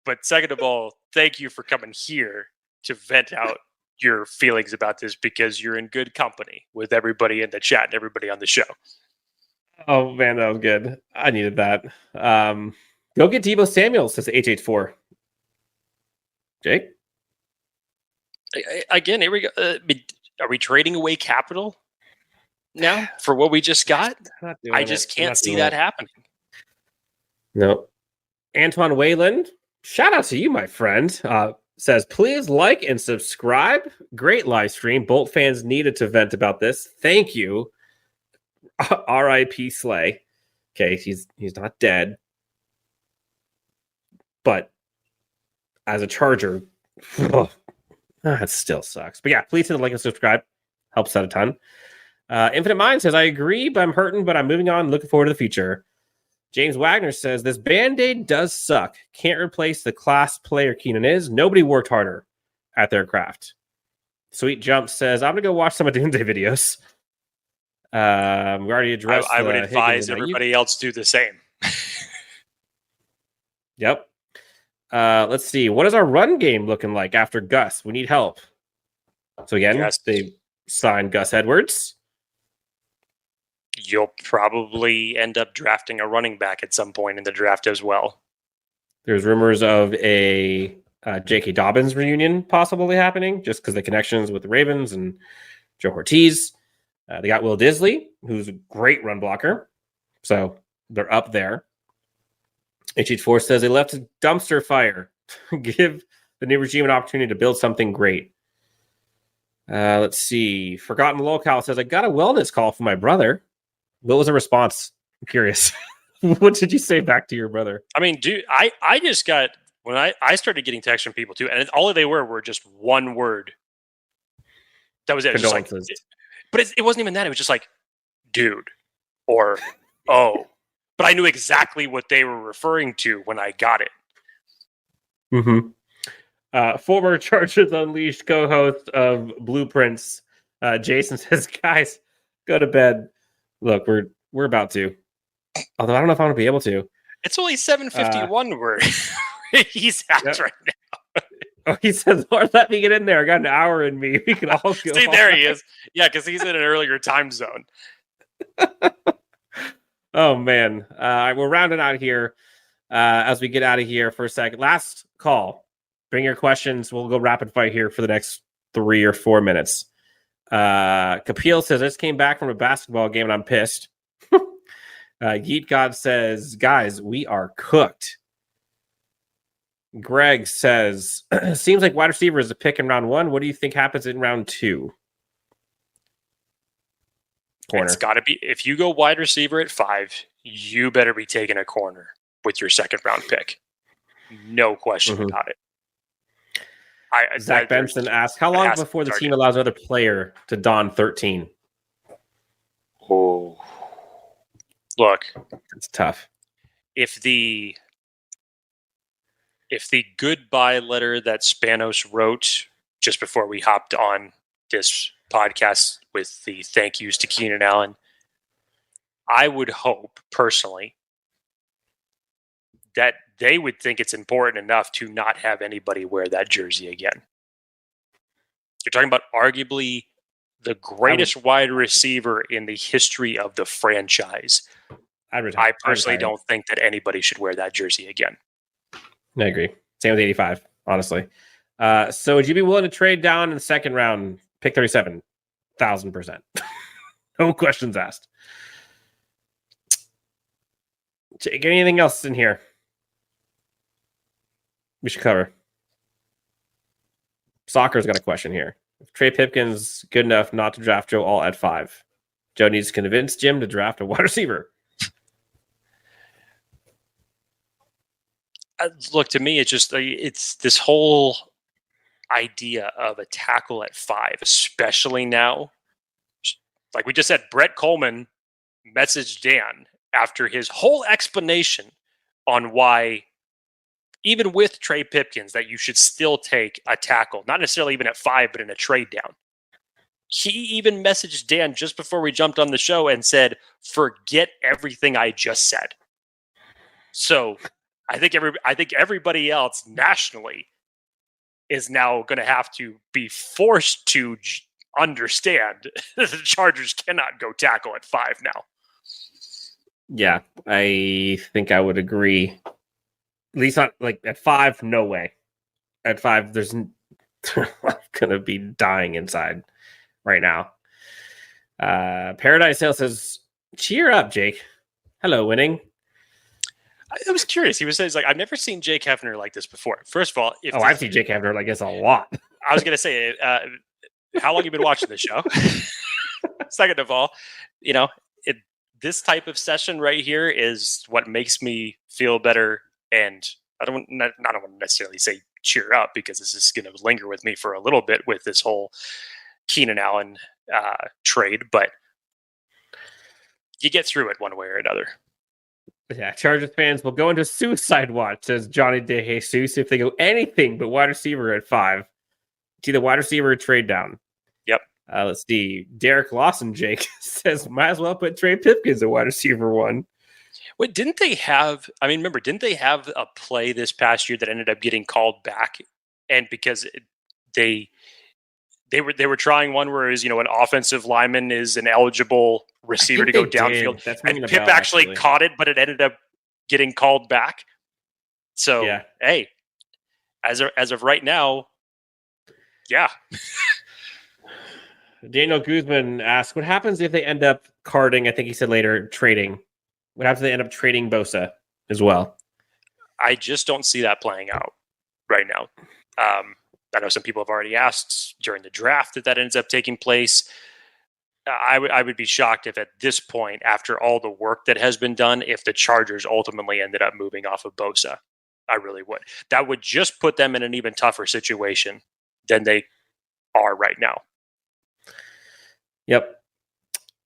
But second of all, thank you for coming here to vent out your feelings about this, because you're in good company with everybody in the chat and everybody on the show. Oh man, that was good. I needed that. Go get Deebo Samuel, says H84. Jake? Again, here we go. Are we trading away capital now for what we just got? I just can't see that happening. No. Antoine Wayland, shout out to you, my friend. Says, please like and subscribe. Great live stream. Bolt fans needed to vent about this. Thank you. R.I.P. Slay. Okay, he's not dead. But as a Charger, that still sucks. But yeah, please hit the like and subscribe. Helps out a ton. Infinite Mind says, I agree, but I'm hurting, but I'm moving on. Looking forward to the future. James Wagner says, this Band-Aid does suck. Can't replace the class player Keenan is. Nobody worked harder at their craft. Sweet Jump says, I'm going to go watch some of Doomsday videos. We already addressed. I would advise everybody else do the same. Yep. Let's see. What is our run game looking like after Gus? We need help. So again, they signed Gus Edwards. You'll probably end up drafting a running back at some point in the draft as well. There's rumors of a J.K. Dobbins reunion possibly happening, just because the connections with the Ravens and Joe Ortiz. They got Will Disley, who's a great run blocker. So they're up there. H84 says they left a dumpster fire. Give the new regime an opportunity to build something great. Let's see. Forgotten Locale says, I got a wellness call from my brother. What was the response? I'm curious. What did you say back to your brother? I mean, dude, I just got, when I started getting texts from people too, and all they were just one word. That was it. It was just like, but it wasn't even that. It was just like, dude, or, oh. But I knew exactly what they were referring to when I got it. Mm-hmm. Former Chargers Unleashed co-host of Blueprints, Jason says, guys, go to bed. Look, we're about to. Although I don't know if I'm going to be able to. It's only 7:51 where he's at right now. Oh, he says, Lord, let me get in there. I got an hour in me. We can all go. See, there he is. Yeah, because he's in an earlier time zone. Oh, man. We're rounding out here as we get out of here for a second. Last call. Bring your questions. We'll go rapid fire here for the next 3 or 4 minutes. Kapil says, I just came back from a basketball game and I'm pissed. Yeet God says, guys, we are cooked. Greg says, seems like wide receiver is a pick in round 1. What do you think happens in round 2? Corner. It's got to be, if you go wide receiver at 5, you better be taking a corner with your second round pick. No question about it. Zach Benson asks, how long before the team allows another player to don 13? Oh, look, it's tough. If the goodbye letter that Spanos wrote just before we hopped on this podcast with the thank yous to Keenan Allen, I would hope personally that they would think it's important enough to not have anybody wear that jersey again. You're talking about arguably the greatest wide receiver in the history of the franchise. I personally don't think that anybody should wear that jersey again. I agree. Same with 85, honestly. So would you be willing to trade down in the second round, pick 37? 1,000%. No questions asked. Jake, anything else in here we should cover? Soccer's got a question here. If Trey Pipkins good enough not to draft Joe Alt at 5, Joe needs to convince Jim to draft a wide receiver. Look, to me, it's this whole idea of a tackle at 5, especially now. Like we just said, Brett Coleman messaged Dan after his whole explanation on why, even with Trey Pipkins, that you should still take a tackle, not necessarily even at 5, but in a trade down. He even messaged Dan just before we jumped on the show and said, forget everything I just said. So I think everybody else nationally is now going to have to be forced to understand that the Chargers cannot go tackle at 5 now. Yeah, I think I would agree. At least not like at 5, no way. At 5, there's going to be dying inside right now. Paradise Hill says, cheer up, Jake. Hello, winning. I was curious. He was saying, like, I've never seen Jake Hefner like this before. First of all, I've seen Jake Hefner like this a lot. I was going to say, how long have you been watching this show? Second of all, this type of session right here is what makes me feel better. And I don't want to necessarily say cheer up, because this is going to linger with me for a little bit with this whole Keenan Allen trade, but you get through it one way or another. Yeah, Chargers fans will go into suicide watch, says Johnny De Jesus, if they go anything but wide receiver at 5. It's either wide receiver or trade down. Yep. Let's see. Derek Lawson, Jake, says, might as well put Trey Pipkins at wide receiver 1. Wait, didn't they have a play this past year that ended up getting called back? And because they were trying one where is, an offensive lineman is an eligible receiver to go downfield. And Pip actually caught it, but it ended up getting called back. So, yeah. Hey, as of right now, yeah. Daniel Guzman asked, what happens if they end up carding, I think he said later, trading? What happens if they end up trading Bosa as well? I just don't see that playing out right now. I know some people have already asked during the draft if that ends up taking place. I would be shocked if at this point, after all the work that has been done, if the Chargers ultimately ended up moving off of Bosa. I really would. That would just put them in an even tougher situation than they are right now. Yep.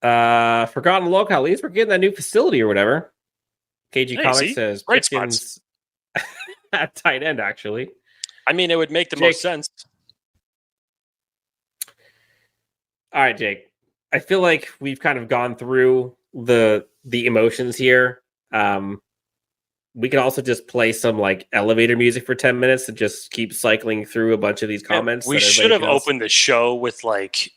Forgotten Locale. At least we're getting that new facility or whatever. KG Comics says great Pickens at tight end, actually. I mean, it would make the most sense. All right, Jake. I feel like we've kind of gone through the emotions here. We can also just play some like elevator music for 10 minutes and just keep cycling through a bunch of these comments. We should have opened the show with like,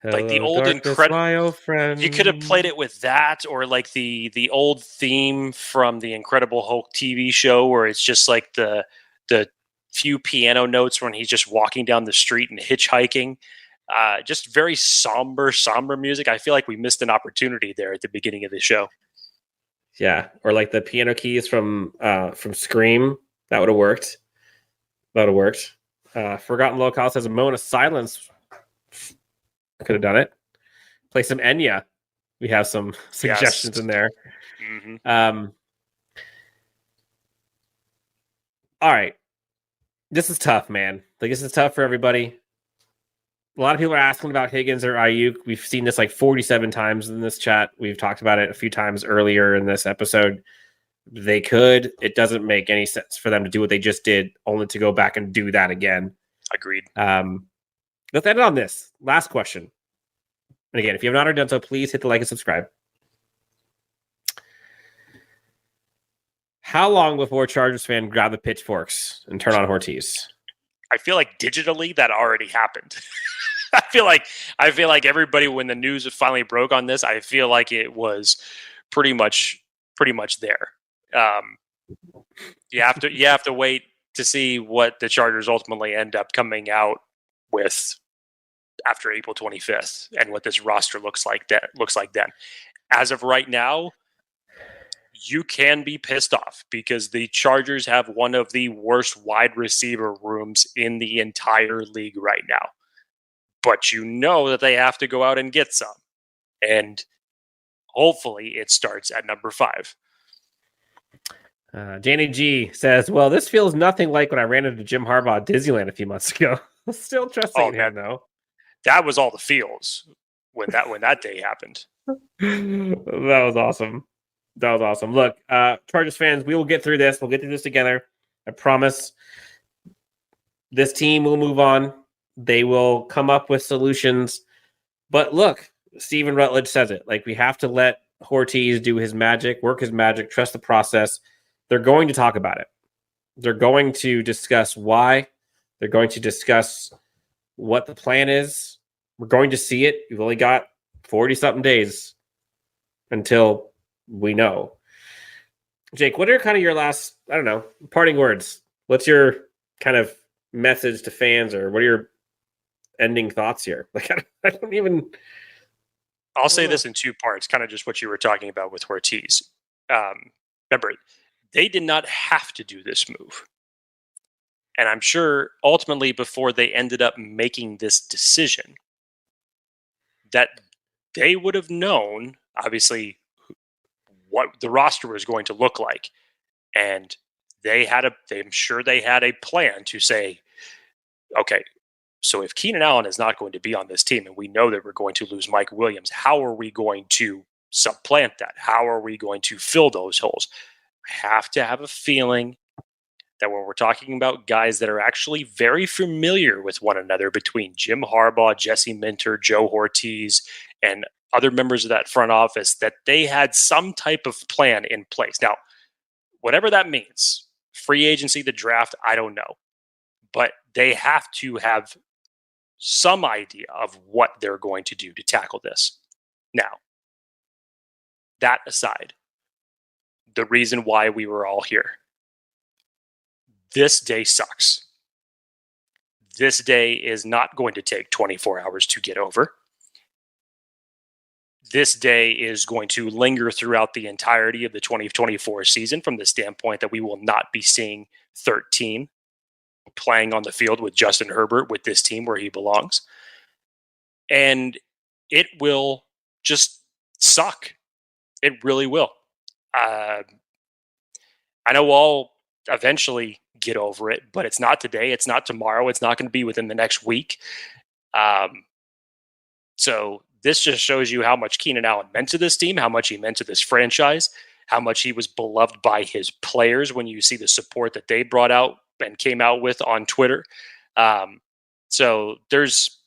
like the old Incredible friend. You could have played it with that, or like the old theme from the Incredible Hulk TV show, where it's just like the few piano notes when he's just walking down the street and hitchhiking. Just very somber music. I feel like we missed an opportunity there at the beginning of the show. Yeah, or like the piano keys from Scream. That would have worked. Forgotten Locale says a moment of silence. Could have done it. Play some Enya. We have some suggestions in there. Mm-hmm. All right. This is tough, man. Like, this is tough for everybody. A lot of people are asking about Higgins or Ayuk. We've seen this like 47 times in this chat. We've talked about it a few times earlier in this episode. They could. It doesn't make any sense for them to do what they just did, only to go back and do that again. Agreed. Let's end on this. Last question. And again, if you have not already done so, please hit the like and subscribe. How long before Chargers fan grab the pitchforks and turn on Ortiz? I feel like digitally that already happened. I feel like everybody, when the news finally broke on this, I feel like it was pretty much there. You have to wait to see what the Chargers ultimately end up coming out with after April 25th and what this roster looks like then. As of right now, you can be pissed off because the Chargers have one of the worst wide receiver rooms in the entire league right now. But you know that they have to go out and get some. And hopefully it starts at number 5. Danny G says, well, this feels nothing like when I ran into Jim Harbaugh at Disneyland a few months ago. Still trusting him, though. That was all the feels when that day happened. That was awesome. Look, Chargers fans, we will get through this. We'll get through this together. I promise. This team will move on. They will come up with solutions. But look, Stephen Rutledge says it. Like, we have to let Ortiz do his magic, work his magic, trust the process. They're going to talk about it. They're going to discuss why. They're going to discuss what the plan is. We're going to see it. We've only got 40-something days until we know. Jake, what are kind of your last, I don't know, parting words? What's your kind of message to fans, or what are your ending thoughts here? Like, I don't even... I'll say this in 2 parts, kind of just what you were talking about with Ortiz. Remember, they did not have to do this move. And I'm sure ultimately before they ended up making this decision, that they would have known, obviously, what the roster was going to look like. And I'm sure they had a plan to say, okay, so if Keenan Allen is not going to be on this team and we know that we're going to lose Mike Williams, how are we going to supplant that? How are we going to fill those holes? I have to have a feeling that when we're talking about guys that are actually very familiar with one another between Jim Harbaugh, Jesse Minter, Joe Ortiz, and other members of that front office, that they had some type of plan in place. Now, whatever that means, free agency, the draft, I don't know. But they have to have some idea of what they're going to do to tackle this. Now, that aside, the reason why we were all here. This day sucks. This day is not going to take 24 hours to get over. This day is going to linger throughout the entirety of the 2024 season from the standpoint that we will not be seeing 13 playing on the field with Justin Herbert with this team where he belongs. And it will just suck. It really will. I know we'll all eventually get over it, but it's not today. It's not tomorrow. It's not going to be within the next week. So this just shows you how much Keenan Allen meant to this team, how much he meant to this franchise, how much he was beloved by his players when you see the support that they brought out and came out with on Twitter. So there's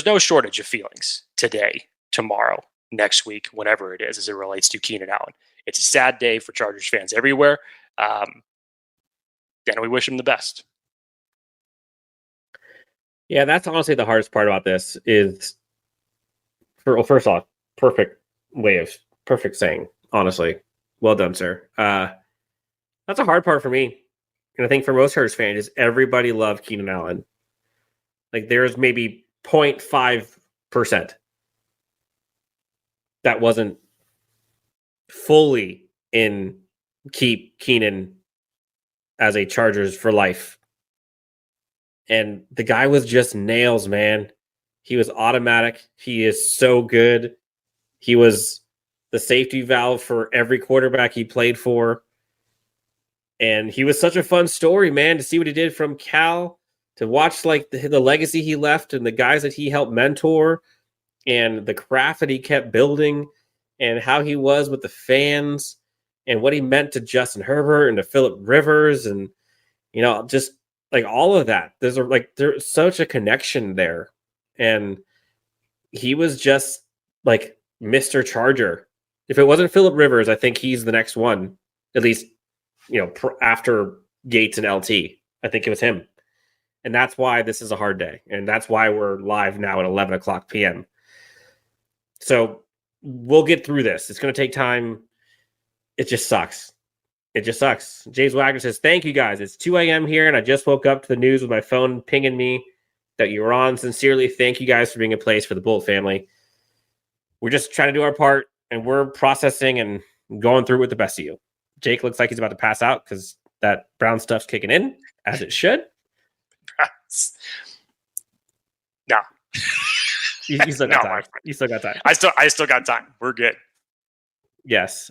no shortage of feelings today, tomorrow, next week, whenever it is, as it relates to Keenan Allen. It's a sad day for Chargers fans everywhere. And we wish him the best. Yeah, that's honestly the hardest part about this is, first off, perfect saying, honestly. Well done, sir. That's a hard part for me. And I think for most Hurts fans, is everybody loved Keenan Allen. Like, there's maybe 0.5% that wasn't fully in keep Keenan as a Chargers for life. And the guy was just nails, man. He was automatic. He is so good. He was the safety valve for every quarterback he played for. And he was such a fun story, man, to see what he did from Cal, to watch like the legacy he left and the guys that he helped mentor and the craft that he kept building and how he was with the fans and what he meant to Justin Herbert and to Phillip Rivers and, you know, just like all of that. There's such a connection there. And he was just like Mr. Charger. If it wasn't Phillip Rivers, I think he's the next one, at least, you know, after Gates and LT. I think it was him. And that's why this is a hard day. And that's why we're live now at 11 o'clock p.m. So we'll get through this. It's going to take time. It just sucks. It just sucks. James Wagner says, thank you guys. It's 2 a.m. here, and I just woke up to the news with my phone pinging me that you were on. Sincerely, thank you guys for being a place for the Bolt family. We're just trying to do our part, and we're processing and going through with the best of you. Jake looks like he's about to pass out because that brown stuff's kicking in, as it should. No. You still got time. You still got time. I still got time. We're good. Yes.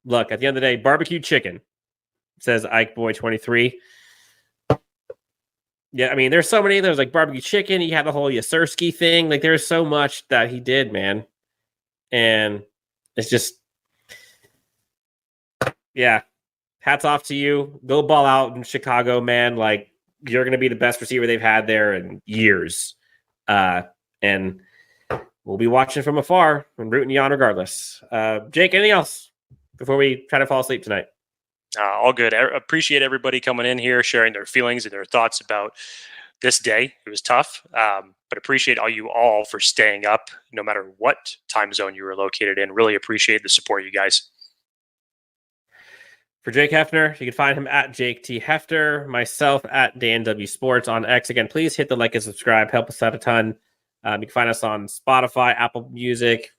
Look, at the end of the day, barbecue chicken, says Ike Boy 23. Yeah, I mean, there's so many. There's like barbecue chicken. He had the whole Yasirski thing. Like, there's so much that he did, man. And it's just, yeah, hats off to you. Go ball out in Chicago, man. Like, you're going to be the best receiver they've had there in years. And we'll be watching from afar and rooting you on regardless. Jake, anything else before we try to fall asleep tonight? All good. I appreciate everybody coming in here, sharing their feelings and their thoughts about this day. It was tough, but appreciate you all for staying up no matter what time zone you were located in. Really appreciate the support, you guys. For Jake Hefner, you can find him at Jake T. Hefner, myself at Dan W. Sports on X. Again, please hit the like and subscribe. Help us out a ton. You can find us on Spotify, Apple Music,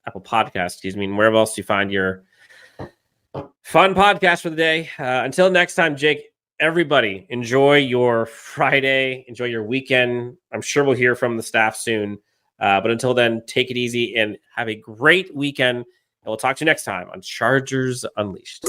Apple Podcasts, and wherever else you find your fun podcast for the day. Until next time, Jake, everybody, enjoy your Friday. Enjoy your weekend. I'm sure we'll hear from the staff soon. But until then, take it easy and have a great weekend. And we'll talk to you next time on Chargers Unleashed.